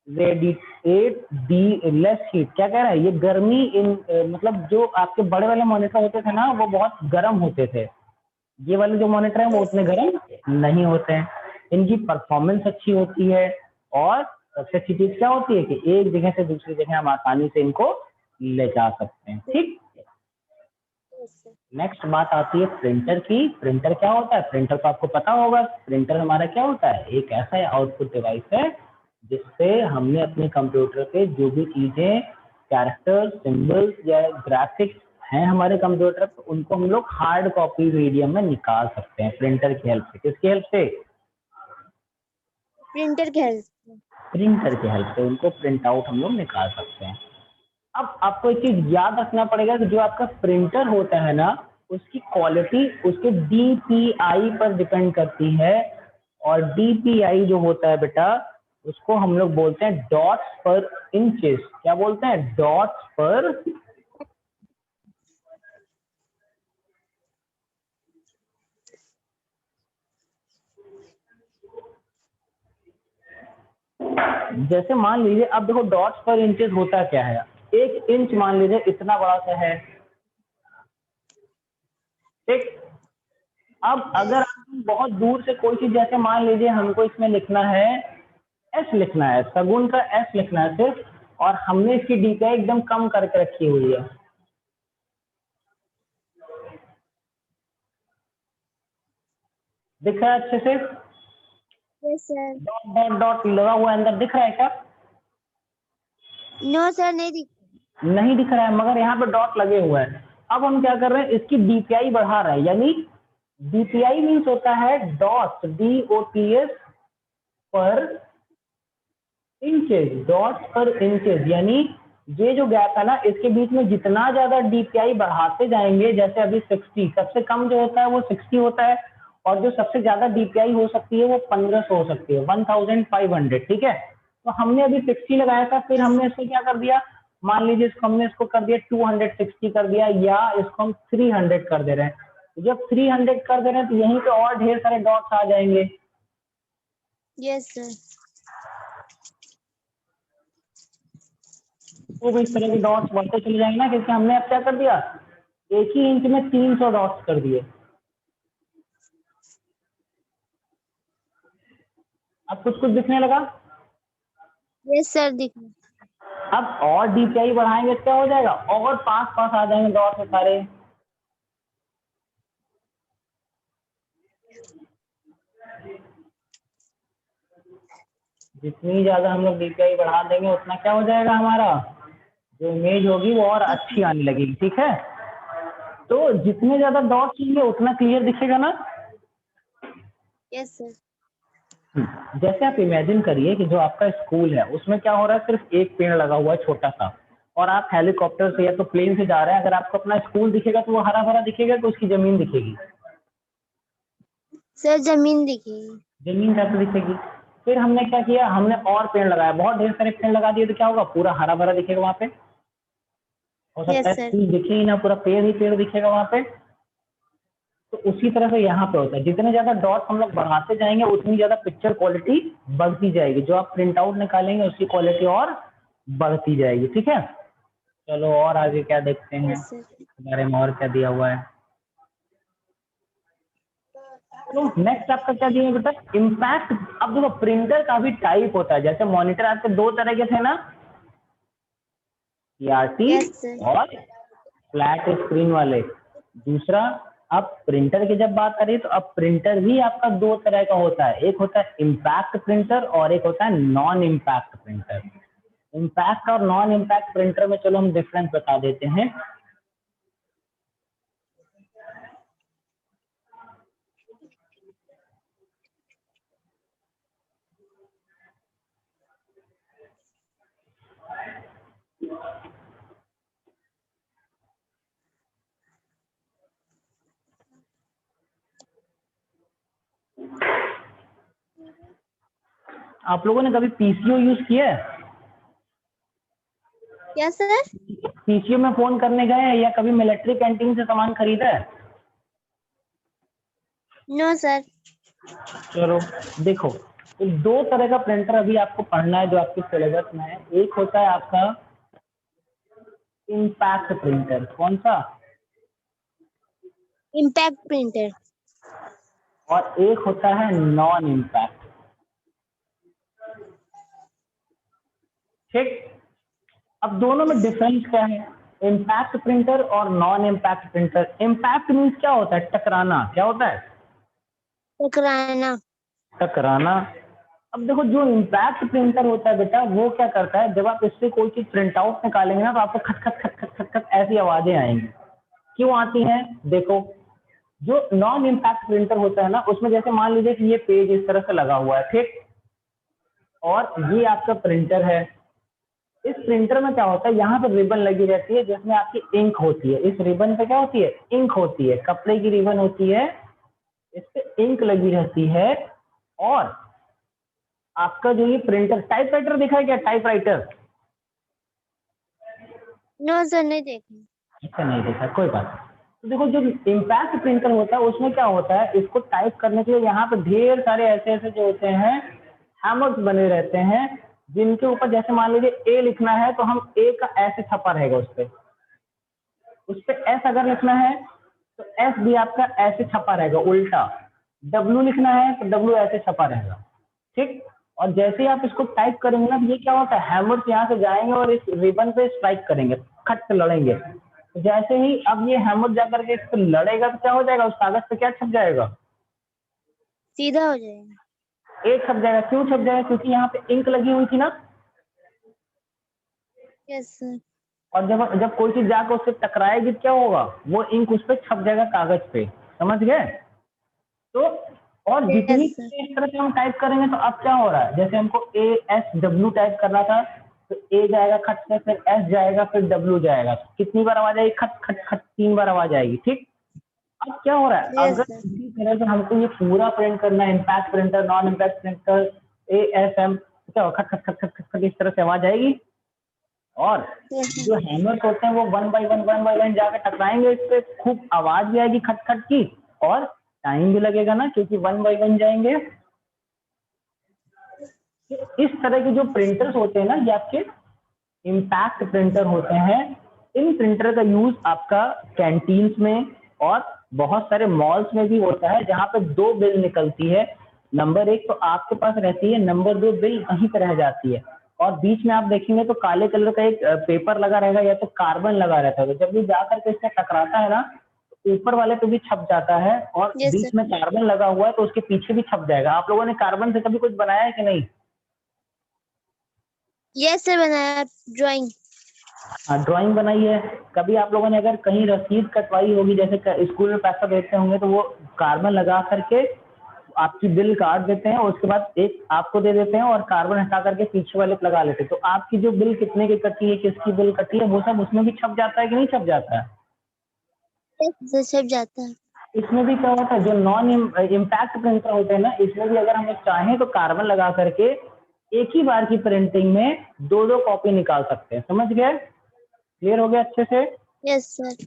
S1: radiate the less heat. क्या कह रहा है, ये गर्मी इन मतलब जो आपके बड़े वाले मॉनिटर होते थे ना वो बहुत गर्म होते थे, ये वाले जो मॉनिटर हैं वो उतने गर्म नहीं होते हैं, इनकी परफॉर्मेंस अच्छी होती है, और सबसे अच्छी चीज क्या होती है कि एक जगह से दूसरी जगह हम आसानी से इनको ले जा सकते हैं। ठीक, नेक्स्ट बात आती है प्रिंटर की। प्रिंटर क्या होता है, प्रिंटर तो आपको पता होगा, प्रिंटर हमारा क्या होता है, एक ऐसा आउटपुट डिवाइस है जिससे हमने अपने कंप्यूटर पे जो भी चीजें, कैरेक्टर, सिंबल्स या ग्राफिक्स हैं हमारे कंप्यूटर पे, उनको हम लोग हार्ड कॉपी मीडियम में निकाल सकते हैं प्रिंटर की हेल्प से। किसकी हेल्प से,
S2: प्रिंटर के हेल्प।
S1: प्रिंटर की हेल्प से उनको प्रिंट आउट हम लोग निकाल सकते हैं। अब आपको एक चीज याद रखना पड़ेगा कि जो आपका प्रिंटर होता है ना उसकी क्वालिटी उसके DPI पर डिपेंड करती है, और DPI जो होता है बेटा उसको हम लोग बोलते हैं डॉट्स पर इंचेस। क्या बोलते हैं, डॉट्स पर, जैसे मान लीजिए अब देखो डॉट्स पर इंचेस होता क्या है, 1 इंच मान लीजिए इतना बड़ा सा है। ठीक, अब अगर हम बहुत दूर से कोई चीज, जैसे मान लीजिए हमको इसमें लिखना है एस, लिखना है सगुन का एस लिखना है सिर्फ, और हमने इसकी DPI एकदम कम करके रखी हुई है, दिख रहा है अच्छे से,
S2: yes sir.
S1: Dot dot dot लगा हुआ है अंदर, दिख रहा है क्या,
S2: नो सर, नहीं दिख।
S1: नहीं दिख रहा है, मगर यहाँ पे डॉट लगे हुए हैं। अब हम क्या कर रहे हैं, इसकी DPI बढ़ा रहे हैं, यानी DPI मीन्स होता है डॉट्स, DOTS पर इंचेस, डॉट्स पर इंचेस, यानी ये जो गैप है ना इसके बीच में जितना ज्यादा DPI बढ़ाते जाएंगे, जैसे अभी 60 सबसे कम जो होता है वो 60 होता है, और जो सबसे ज्यादा DPI हो सकती है वो 1500 हो सकती है, 1500। ठीक है, तो हमने अभी 60 लगाया था, फिर हमने इसको क्या कर दिया, मान लीजिए इसको हमने इसको कर दिया 260 कर दिया, या इसको हम 300 कर दे रहे हैं। तो जब 300 कर दे रहे हैं तो यहीं पे और ढेर सारे डॉट्स आ जाएंगे।
S2: Yes sir.
S1: खूब इस तरह के डॉट्स बढ़ते चले जाएंगे ना, क्योंकि हमने अब क्या कर दिया, एक ही इंच में 300 डॉट्स कर दिए। अब कुछ कुछ दिखने लगा।
S2: यस सर दिख
S1: अब और डीपीआई बढ़ाएंगे तो क्या हो जाएगा, और पास पास आ जाएंगे डॉट्स सारे। जितनी ज्यादा हम लोग डीपीआई बढ़ा देंगे उतना क्या हो जाएगा, हमारा जो इमेज होगी वो और अच्छी आने लगेगी। ठीक है, तो जितने ज्यादा डॉट्स होंगे उतना क्लियर दिखेगा ना।
S2: Yes sir.
S1: जैसे आप इमेजिन करिए कि जो आपका स्कूल है उसमें क्या हो रहा है, सिर्फ एक पेड़ लगा हुआ है छोटा सा, और आप हेलीकॉप्टर से या तो प्लेन से जा रहे हैं। अगर आपको अपना स्कूल दिखेगा तो वो हरा भरा दिखेगा कि उसकी जमीन दिखेगी?
S2: सर जमीन दिखेगी।
S1: जमीन कैसे दिखेगी? फिर हमने क्या किया, हमने और पेड़ लगाया, बहुत ढेर सारे पेड़ लगा दिए, तो क्या होगा, पूरा हरा भरा दिखेगा वहां पे। हो सकता है
S2: यस सर।
S1: स्कूल दिखे ही ना, पूरा पेड़ ही पेड़ दिखेगा वहां पे। तो उसी तरह से यहाँ पे होता है, जितने ज्यादा डॉट्स हम लोग बढ़ाते जाएंगे उतनी ज्यादा पिक्चर क्वालिटी बढ़ती जाएगी। जो आप प्रिंट आउट निकालेंगे उसकी क्वालिटी और बढ़ती जाएगी। ठीक है, चलो और आगे क्या देखते हैं,
S2: यस सर।
S1: इसके बारे में और क्या दिया हुआ है। तो नेक्स्ट आपका क्या दिया है बेटा, इम्पैक्ट। अब देखो प्रिंटर का भी टाइप होता है, जैसे मॉनिटर आपके दो तरह के थे ना, सीआरटी
S2: यस सर।
S1: और फ्लैट स्क्रीन वाले। दूसरा, अब प्रिंटर की जब बात करें तो अब प्रिंटर भी आपका दो तरह का होता है, एक होता है इम्पैक्ट प्रिंटर और एक होता है नॉन इम्पैक्ट प्रिंटर। इम्पैक्ट और नॉन इम्पैक्ट प्रिंटर में चलो हम डिफरेंस बता देते हैं। आप लोगों ने कभी पीसीओ यूज किया है?
S2: Yes sir.
S1: पीसीओ में फोन करने गए हैं या कभी मिलिट्री कैंटीन से सामान खरीदा है?
S2: No sir.
S1: चलो देखो, तो दो तरह का प्रिंटर अभी आपको पढ़ना है जो आपके सिलेबस में है। एक होता है आपका इम्पैक्ट प्रिंटर। कौन सा?
S2: Impact printer.
S1: और एक होता है नॉन इम्पैक्ट। ठीक, अब दोनों में डिफरेंस क्या है, इम्पैक्ट प्रिंटर और non impact printer. Impact means क्या होता है, टकराना। क्या होता है?
S2: टकराना।
S1: टकराना। अब देखो जो इम्पैक्ट प्रिंटर होता है बेटा, वो क्या करता है, जब आप इससे कोई चीज प्रिंट आउट निकालेंगे ना तो आपको खट खट खट खट खट खट ऐसी आवाजें आएंगी। क्यों आती हैं? देखो, जो नॉन इम्पैक्ट प्रिंटर होता है ना, उसमें जैसे मान लीजिए कि ये पेज इस तरह से लगा हुआ है, ठीक, और ये आपका प्रिंटर है। इस प्रिंटर में क्या होता है, यहाँ पे रिबन लगी रहती है जिसमें आपकी इंक होती है। इस रिबन पे क्या होती है, इंक होती है, कपड़े की रिबन होती है, इस पे इंक लगी रहती है। और आपका जो ये प्रिंटर, टाइपराइटर देखा है क्या, टाइपराइटर?
S2: नो सर नहीं देखे।
S1: अच्छा नहीं देखा, कोई बात नहीं। तो देखो जो इम्पैक्ट प्रिंटर होता है उसमें क्या होता है, इसको टाइप करने के लिए यहाँ पे ढेर सारे ऐसे ऐसे जो होते हैं हैमर्स बने रहते हैं, जिनके ऊपर जैसे मान लीजिए ए लिखना है तो हम ए का ऐसे छपा रहेगा उस पे एस अगर लिखना है तो एस भी आपका ऐसे छपा रहेगा उल्टा। डब्ल्यू लिखना है तो डब्ल्यू ऐसे छपा रहेगा। ठीक, और जैसे ही आप इसको टाइप करेंगे ना, तो ये क्या होता है, हैमर्स यहाँ से जाएंगे और इस रिबन पे स्ट्राइक करेंगे, खट से लड़ेंगे। तो जैसे ही अब ये हैमर जाकर के इस पे लड़ेगा तो क्या हो जाएगा, उस कागज पे क्या छप जाएगा,
S2: सीधा हो जाएगा।
S1: ए छप जाएगा। क्यों छप जाएगा, क्योंकि यहाँ पे इंक लगी हुई थी ना।
S2: Yes sir.
S1: और जब जब कोई चीज जाकर उससे टकराएगी तो क्या होगा, वो इंक उस पर छप जाएगा कागज पे। समझ गए? तो और जितनी
S2: यस सर।
S1: इस तरह से हम टाइप करेंगे तो अब क्या हो रहा है, जैसे हमको ए एस डब्ल्यू टाइप करना था तो ए जाएगा खट से, फिर एस जाएगा, फिर डब्ल्यू जाएगा। कितनी बार आवाज आएगी, खट खट खट, 3 बार आवाज आएगी। ठीक, अब क्या हो रहा है,
S2: यस
S1: अगर
S2: सर।
S1: इसी तरह से हमको ये पूरा प्रिंट करना है, impact printer, non impact printer, A S M, तो क्या होगा, खट खट खट खट खट इस तरह से आवाज आएगी। और
S2: यस
S1: जो
S2: सर।
S1: हैमर्स होते हैं वो वन बाय वन जाकर टकराएंगे इस पे, खूब आवाज भी आएगी खट खट की, और टाइम भी लगेगा ना, क्योंकि वन बाय वन जाएंगे। इस तरह के जो प्रिंटर्स होते हैं ना ये आपके इम्पैक्ट प्रिंटर होते हैं। इन प्रिंटर का यूज आपका कैंटीन्स में और बहुत सारे मॉल्स में भी होता है, जहां पे दो बिल निकलती है। नंबर एक तो आपके पास रहती है, नंबर दो बिल वहीं पर रह जाती है, और बीच में आप देखेंगे तो काले कलर का एक पेपर लगा रहेगा या तो कार्बन लगा रहता है। जब ये जाकर के इससे टकराता है ना, तो ऊपर वाले पे भी छप जाता है, और
S2: यस
S1: बीच
S2: सर।
S1: में कार्बन लगा हुआ है तो उसके पीछे भी छप जाएगा। आप लोगों ने कार्बन से कभी कुछ बनाया है कि नहीं?
S2: यस सर, बनाया ड्राइंग।
S1: हाँ, ड्राइंग बनाई है। कभी आप लोगों ने अगर कहीं रसीद कटवाई होगी, जैसे स्कूल में पैसा देते होंगे, तो वो कार्बन लगा करके आपकी बिल काट देते हैं, और उसके बाद एक आपको दे देते हैं और कार्बन हटा करके पीछे वाले पे लगा लेते हैं। तो आपकी जो बिल कितने की कटी है, किसकी बिल कटी है, वो सब उसमें भी छप जाता है कि नहीं छप जाता है?
S2: यस सर, सब जाता है।
S1: इसमें भी क्या होता है, जो नॉन इम्पैक्ट प्रिंटर होते हैं ना, इसमें भी अगर हम लोग चाहें तो कार्बन लगा करके एक ही बार की प्रिंटिंग में दो दो कॉपी निकाल सकते हैं। समझ गए? क्लियर हो गया अच्छे से?
S2: Yes sir.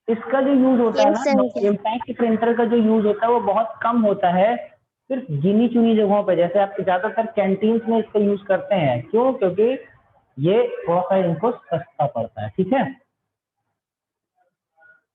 S1: इसका जो यूज होता है
S2: यस सर,
S1: ना,
S2: हो गया।
S1: इम्पैक्ट प्रिंटर का जो यूज होता है वो बहुत कम होता है, सिर्फ गिनी चुनी जगहों पे। जैसे आप ज्यादातर कैंटीन्स में इसका यूज करते हैं। क्यों? क्योंकि ये थोड़ा सा इनको सस्ता पड़ता है, ठीक है।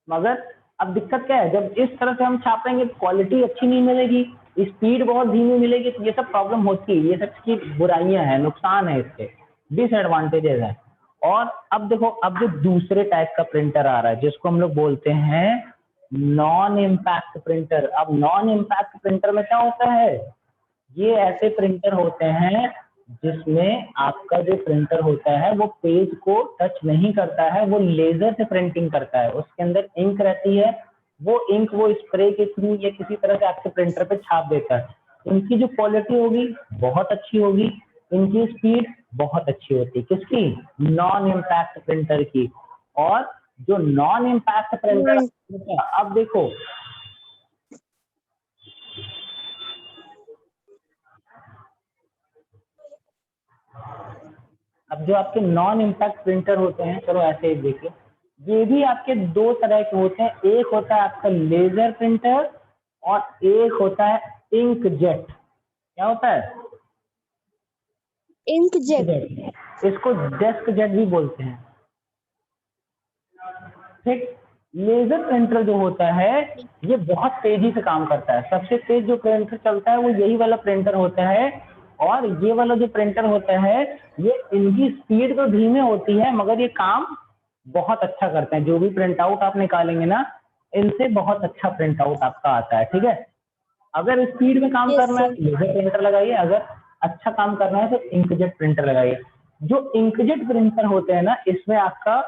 S1: मगर अब दिक्कत क्या है, जब इस तरह से हम छापेंगे तो क्वालिटी अच्छी नहीं मिलेगी, स्पीड बहुत धीमी मिलेगी, तो ये सब प्रॉब्लम होती है। ये सब की बुराइयां हैं, नुकसान है, इसके डिसएडवांटेजेस हैं। और अब देखो, अब जो दूसरे टाइप का प्रिंटर आ रहा है, जिसको हम लोग बोलते हैं नॉन इम्पैक्ट प्रिंटर। अब नॉन इम्पैक्ट प्रिंटर में क्या होता है, ये ऐसे प्रिंटर होते हैं जिसमें आपका जो प्रिंटर होता है वो पेज को टच नहीं करता है, वो लेजर से प्रिंटिंग करता है। उसके अंदर इंक रहती है, वो इंक वो स्प्रे के थ्रू या किसी तरह से आपके प्रिंटर पे छाप देता है। इनकी जो क्वालिटी होगी बहुत अच्छी होगी, इनकी स्पीड बहुत अच्छी होती है। किसकी? नॉन इम्पैक्ट प्रिंटर की। और जो नॉन इम्पैक्ट प्रिंटर, अब देखो, अब जो आपके नॉन इम्पैक्ट प्रिंटर होते हैं, चलो ऐसे ही देखिए, ये भी आपके दो तरह के होते हैं। एक होता है आपका लेजर प्रिंटर, और एक होता है इंक जेट। क्या होता है?
S2: Ink jet.
S1: जेट। इसको डेस्क जेट भी बोलते हैं, ठीक। लेजर प्रिंटर जो होता है ये बहुत तेजी से काम करता है। सबसे तेज जो प्रिंटर चलता है वो यही वाला प्रिंटर होता है। और ये वाला जो प्रिंटर होता है, ये इनकी स्पीड तो धीमे होती है, मगर ये काम बहुत अच्छा करते हैं। जो भी प्रिंट आउट आप निकालेंगे ना, इनसे बहुत अच्छा प्रिंट आउट आपका आता है, ठीक है। अगर स्पीड में काम
S2: यस
S1: करना है
S2: सर।
S1: तो लेजर प्रिंटर लगाइए, अगर अच्छा काम करना है तो इंकजेट प्रिंटर लगाइए। जो इंकजेट प्रिंटर होते हैं ना, इसमें आपका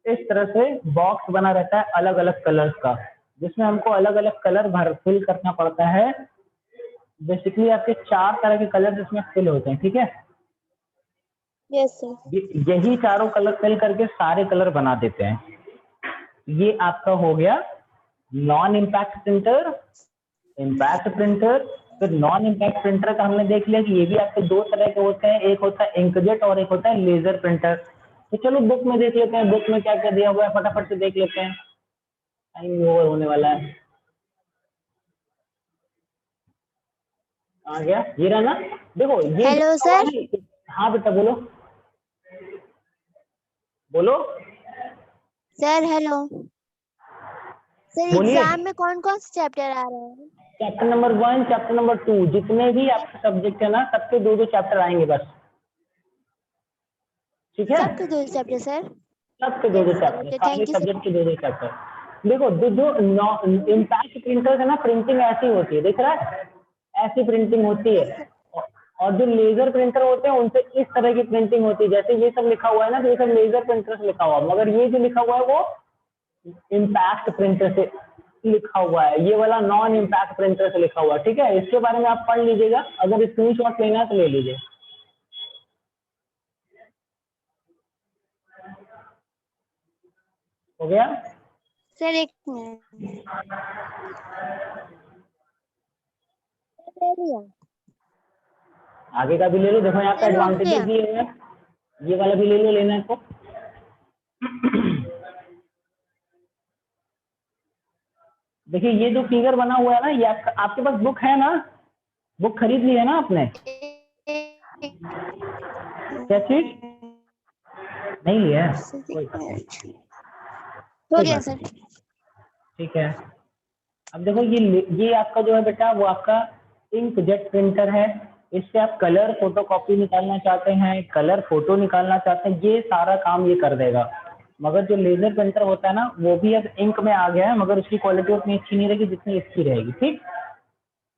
S1: इस तरह से बॉक्स बना रहता है अलग अलग कलर्स का, जिसमें हमको अलग अलग कलर भर फिल करना पड़ता है। बेसिकली आपके चार तरह के कलर इसमें फिल होते हैं, ठीक है।
S2: Yes sir.
S1: यही चारों कलर फिल करके सारे कलर बना देते हैं। ये आपका हो गया non impact printer, impact printer. फिर नॉन इम्पैक्ट प्रिंटर का हमने देख लिया कि ये भी आपके दो तरह के होते हैं, एक होता है इंकजेट और एक होता है लेजर प्रिंटर। तो चलो बुक में देख लेते हैं, बुक में क्या क्या दिया हुआ है, फटाफट से देख लेते हैं, टाइम भी ओवर होने वाला है। आ गया, ये रहा ना। देखो ये जो
S2: हेलो
S1: लिखा हुआ है
S2: सर।
S1: ना, हाँ बेटा बोलो बोलो
S2: सर हेलो। सर
S1: बोलिए।
S2: एग्जाम में कौन कौन से चैप्टर आ रहे हैं?
S1: चैप्टर नंबर 1, चैप्टर नंबर 2, जितने भी आपके सब्जेक्ट है ना, सबके दो दो चैप्टर आएंगे बस, ठीक है।
S2: सबके दो चैप्टर सर?
S1: सबके दो दो
S2: यस सर,
S1: चैप्टर,
S2: ओके,
S1: सारे
S2: थैंक यू सर।
S1: सब्जेक्ट के दो दो चैप्टर। देखो जो इम्पैक्ट प्रिंटर है ना, प्रिंटिंग ऐसी होती है, देख रहा है, ऐसी प्रिंटिंग होती है।
S2: Yes sir.
S1: और जो लेजर प्रिंटर होते हैं उनसे इस तरह की प्रिंटिंग होती है। जैसे ये सब लिखा हुआ है ना, तो ये सब लेजर प्रिंटर से लिखा हुआ है, मगर ये जो लिखा हुआ है वो इम्पैक्ट प्रिंटर से लिखा हुआ है। ये वाला नॉन इम्पैक्ट प्रिंटर से लिखा हुआ है, ठीक है। इसके बारे में आप पढ़ लीजिएगा, अगर स्क्रीनशॉट लेना है तो ले लीजिए। हो गया?
S2: सर एक मिनट, ले लिया।
S1: आगे का भी ले लो, देखो यहाँ पे
S2: सर हो
S1: एडवांटेजेस
S2: गया।
S1: दिए हुए हैं, ये वाला भी ले लो, लेना है तो। देखिए ये जो फिगर बना हुआ है ना, ये आपके पास बुक है ना, बुक खरीद ली है ना आपने? क्या चीज? नहीं लिया है,
S2: सर,
S1: कोई
S2: एक
S1: बात नहीं,
S2: मिनट। हो
S1: कोई
S2: गया
S1: बात
S2: सर।
S1: नहीं, ठीक है। अब देखो ये आपका जो है बेटा वो आपका इंकजेट प्रिंटर है। इससे आप कलर फोटोकॉपी निकालना चाहते हैं, कलर फोटो निकालना चाहते हैं, ये सारा काम ये कर देगा। मगर जो लेजर प्रिंटर होता है ना वो भी अब इंक में आ गया है, मगर उसकी क्वालिटी उतनी अच्छी नहीं रहेगी जितनी इसकी रहेगी, ठीक।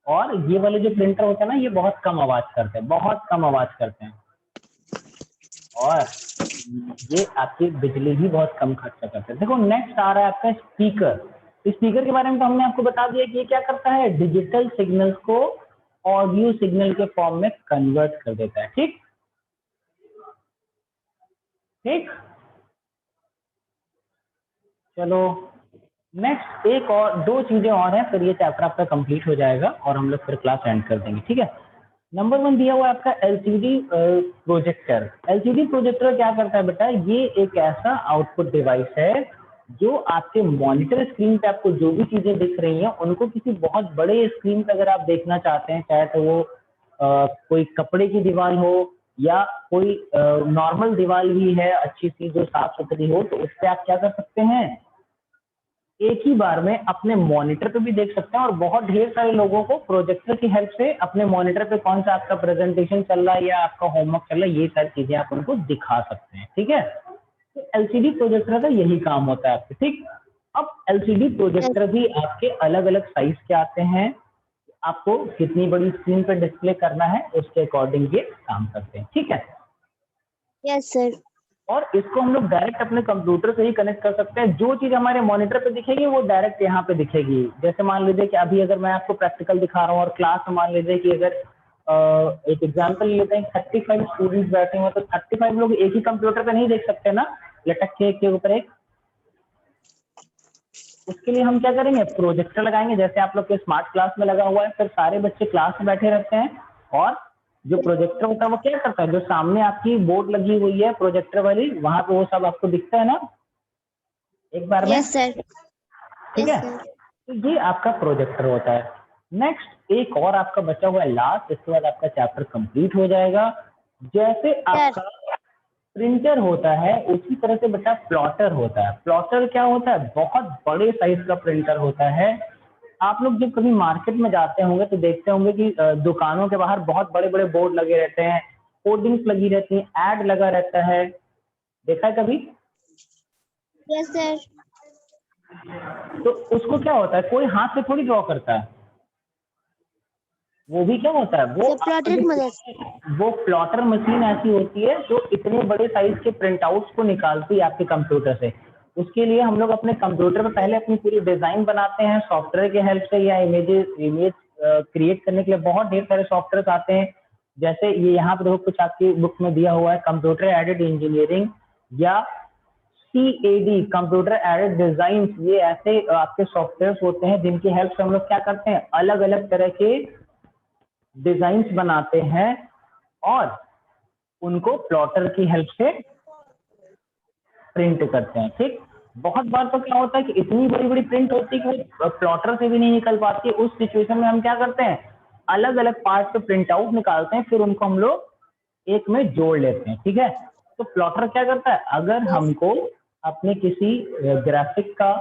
S1: और ये वाले जो प्रिंटर होते हैं ना ये बहुत कम आवाज करते हैं, बहुत कम आवाज करते हैं, और ये आपकी बिजली भी बहुत कम खर्चा करते हैं। देखो नेक्स्ट आ रहा है आपका स्पीकर। स्पीकर के बारे में तो हमने आपको बता दिया कि ये क्या करता है, डिजिटल सिग्नल्स को ऑडियो सिग्नल के फॉर्म में कन्वर्ट कर देता है, ठीक ठीक। चलो नेक्स्ट एक और दो चीजें और हैं, फिर ये चैप्टर आपका कंप्लीट हो जाएगा और हम लोग फिर क्लास एंड कर देंगे, ठीक है। नंबर 1 दिया हुआ है आपका एलसीडी प्रोजेक्टर। एलसीडी प्रोजेक्टर क्या करता है बेटा, ये एक ऐसा आउटपुट डिवाइस है जो आपके मॉनिटर स्क्रीन पे आपको जो भी चीजें दिख रही हैं उनको किसी बहुत बड़े स्क्रीन पे अगर आप देखना चाहते हैं, चाहे तो वो कोई कपड़े की दीवार हो या कोई नॉर्मल दीवार भी है अच्छी सी जो साफ सुथरी हो, तो उससे आप क्या कर सकते हैं, एक ही बार में अपने मॉनिटर पे भी देख सकते हैं और बहुत ढेर सारे लोगों को प्रोजेक्टर की हेल्प से अपने मॉनिटर पे कौन सा आपका प्रेजेंटेशन चल रहा है या आपका होमवर्क चल रहा है ये सारी चीजें आप उनको दिखा सकते हैं, ठीक है। तो एलसीडी प्रोजेक्टर का यही काम होता है आपके, ठीक। अब एलसीडी प्रोजेक्टर भी आपके अलग अलग साइज के आते हैं, आपको कितनी बड़ी स्क्रीन पे डिस्प्ले करना है उसके अकॉर्डिंग ये काम करते हैं, ठीक है।
S2: Yes sir.
S1: और इसको हम लोग डायरेक्ट अपने कंप्यूटर से ही कनेक्ट कर सकते हैं, जो चीज हमारे मॉनिटर पे दिखेगी वो डायरेक्ट यहाँ पे दिखेगी। जैसे मान लीजिए कि अभी अगर मैं आपको प्रैक्टिकल दिखा रहा हूँ और क्लास में मान लीजिए कि अगर एक एग्जांपल लेते हैं 35 स्टूडेंट्स बैठे हुए, तो 35 लोग एक ही कंप्यूटर पे नहीं देख सकते ना, लटक के एक के ऊपर एक। उसके लिए हम क्या करेंगे, प्रोजेक्टर लगाएंगे, जैसे आप लोग के स्मार्ट क्लास में लगा हुआ है, फिर सारे बच्चे क्लास में बैठे रहते हैं और जो प्रोजेक्टर होता है वो क्या करता है, जो सामने आपकी बोर्ड लगी हुई है प्रोजेक्टर वाली वहां पे वो सब आपको दिखता है ना एक बार में,
S2: यस सर।
S1: ठीक
S2: यस
S1: है।
S2: सर।
S1: तो ये आपका प्रोजेक्टर होता है। नेक्स्ट एक और आपका बचा हुआ है लास्ट, इसके बाद आपका चैप्टर कंप्लीट हो जाएगा। जैसे आपका प्रिंटर होता है उसी तरह से बेटा प्लॉटर होता है। प्लॉटर क्या होता है, बहुत बड़े साइज का प्रिंटर होता है। आप लोग जब कभी मार्केट में जाते होंगे तो देखते होंगे कि दुकानों के बाहर बहुत बड़े बड़े बोर्ड लगे रहते हैं, होर्डिंग्स लगी रहती हैं, एड लगा रहता है, देखा है कभी।
S2: Yes sir.
S1: तो उसको क्या होता है, कोई हाथ से थोड़ी ड्रॉ करता है, वो भी क्या होता है, वो
S2: सर
S1: आपका
S2: प्लॉटर
S1: जो
S2: की मदद से।
S1: वो प्लॉटर मशीन ऐसी होती है जो इतने बड़े साइज के प्रिंट आउट्स को निकालती है आपके कंप्यूटर से। उसके लिए हम लोग अपने कंप्यूटर में पहले अपनी पूरी डिजाइन बनाते हैं सॉफ्टवेयर के हेल्प से, या इमेज क्रिएट करने के लिए बहुत ढेर सारे सॉफ्टवेयर आते हैं। जैसे ये यहाँ पे देखो कुछ आपकी बुक में दिया हुआ है, कंप्यूटर एडेड इंजीनियरिंग या CAD, कंप्यूटर एडेड डिजाइन। ये ऐसे आपके सॉफ्टवेयर होते हैं जिनकी हेल्प से हम लोग क्या करते हैं, अलग अलग तरह के डिजाइन्स बनाते हैं और उनको प्लॉटर की हेल्प से प्रिंट करते हैं, ठीक। बहुत बार तो क्या होता है कि इतनी बड़ी बड़ी प्रिंट होती है कि वो प्लॉटर से भी नहीं निकल पाती। उस सिचुएशन में हम क्या करते हैं, अलग अलग पार्ट पे प्रिंट आउट निकालते हैं, फिर उनको हम लोग एक में जोड़ लेते हैं, ठीक है। तो प्लॉटर क्या करता है, अगर हमको अपने किसी ग्राफिक का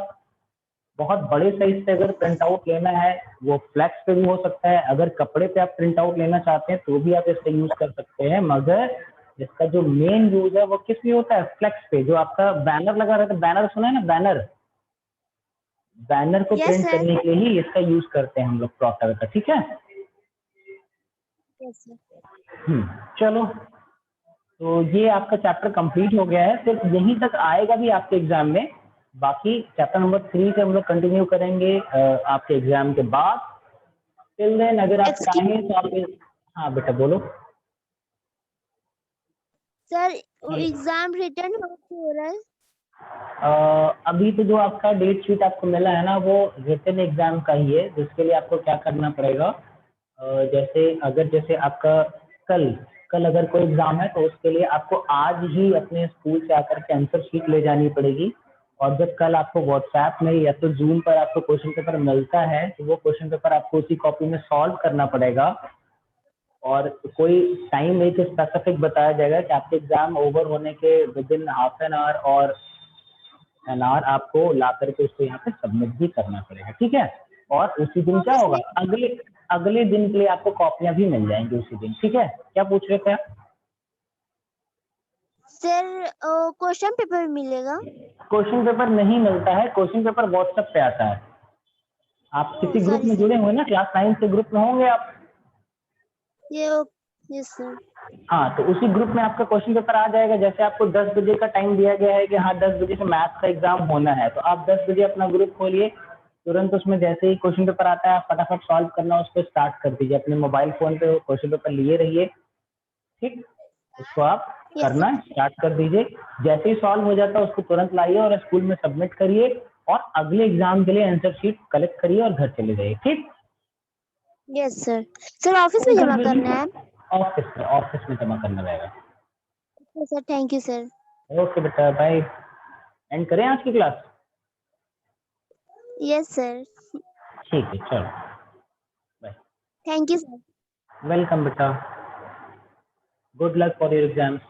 S1: बहुत बड़े साइज से अगर प्रिंट आउट लेना है, वो फ्लैक्स पे भी हो सकता है, अगर कपड़े पे आप प्रिंट आउट लेना चाहते हैं तो भी आप इसका यूज कर सकते हैं, मगर इसका जो मेन यूज है वो किस लिए होता है, फ्लैक्स पे। जो आपका बैनर लगा रहता है, बैनर सुना है ना, बैनर, बैनर को
S2: यस
S1: प्रिंट
S2: सर।
S1: करने के लिए ही इसका यूज करते हैं हम लोग प्लॉटर का, ठीक है।
S2: Yes sir.
S1: चलो, तो ये आपका चैप्टर कंप्लीट हो गया है, सिर्फ यहीं तक आएगा भी आपके एग्जाम में। बाकी चैप्टर नंबर 3 से हम लोग कंटिन्यू करेंगे आपके एग्जाम के बाद। टिल देन अगर आप
S2: एक्सक्यूज
S1: चाहें तो आप हाँ बेटा बोलो।
S2: सर, एग्जाम रिटर्न हो रहा है।
S1: अभी तो जो आपका डेट शीट आपको मिला है ना वो रिटन एग्जाम का ही है, जिसके लिए आपको क्या करना पड़ेगा, जैसे आपका कल कल अगर कोई एग्जाम है तो उसके लिए आपको आज ही अपने स्कूल से आकर के आंसर शीट ले जानी पड़ेगी। और जब कल आपको व्हाट्सएप में या तो जूम पर आपको क्वेश्चन पेपर मिलता है तो वो क्वेश्चन पेपर आपको उसी कॉपी में सॉल्व करना पड़ेगा। और कोई टाइम एक स्पेसिफिक बताया जाएगा कि आपके एग्जाम ओवर होने के with in half an hour और एन आवर आपको ला करके उसको यहाँ पे सबमिट भी करना पड़ेगा, ठीक है। और उसी दिन क्या
S2: ऑफिस
S1: होगा,
S2: में
S1: अगले अगले दिन के लिए आपको कॉपियां भी मिल जाएंगी उसी दिन, ठीक है। क्या पूछ रहे थे आप?
S2: सर क्वेश्चन पेपर मिलेगा?
S1: क्वेश्चन पेपर नहीं मिलता है, क्वेश्चन पेपर व्हाट्सएप पे आता है। आप
S2: ओह
S1: किसी ग्रुप
S2: सॉरी
S1: में
S2: सर।
S1: जुड़े हुए ना, क्लास 9 के ग्रुप में होंगे आप।
S2: ये यस सर।
S1: हाँ, तो उसी ग्रुप में आपका क्वेश्चन पेपर आ जाएगा। जैसे आपको 10 बजे का टाइम दिया गया है कि हाँ 10 बजे से मैथ्स का एग्जाम होना है, तो आप 10 बजे अपना ग्रुप खोलिए, तुरंत उसमें जैसे ही क्वेश्चन पेपर आता है आप फटाफट सॉल्व करना उसको स्टार्ट कर दीजिए। अपने मोबाइल फोन पे क्वेश्चन पेपर लिए रहिए, ठीक। उसको आप
S2: यस
S1: करना स्टार्ट कर दीजिए। जैसे ही सॉल्व हो जाता है उसको तुरंत लाइए और स्कूल में सबमिट करिए, और अगले एग्जाम के लिए आंसर शीट कलेक्ट करिए और घर चले जाइए, ठीक।
S2: Yes sir. सर ऑफिस में जमा करना है?
S1: ऑफिस में जमा करना रहेगा।
S2: Sir thank you sir.
S1: Okay बेटा, बाय। एंड करें आज की क्लास?
S2: Yes sir.
S1: ठीक है, चलो, bye.
S2: Thank you sir.
S1: Welcome बेटा, good luck for your exams.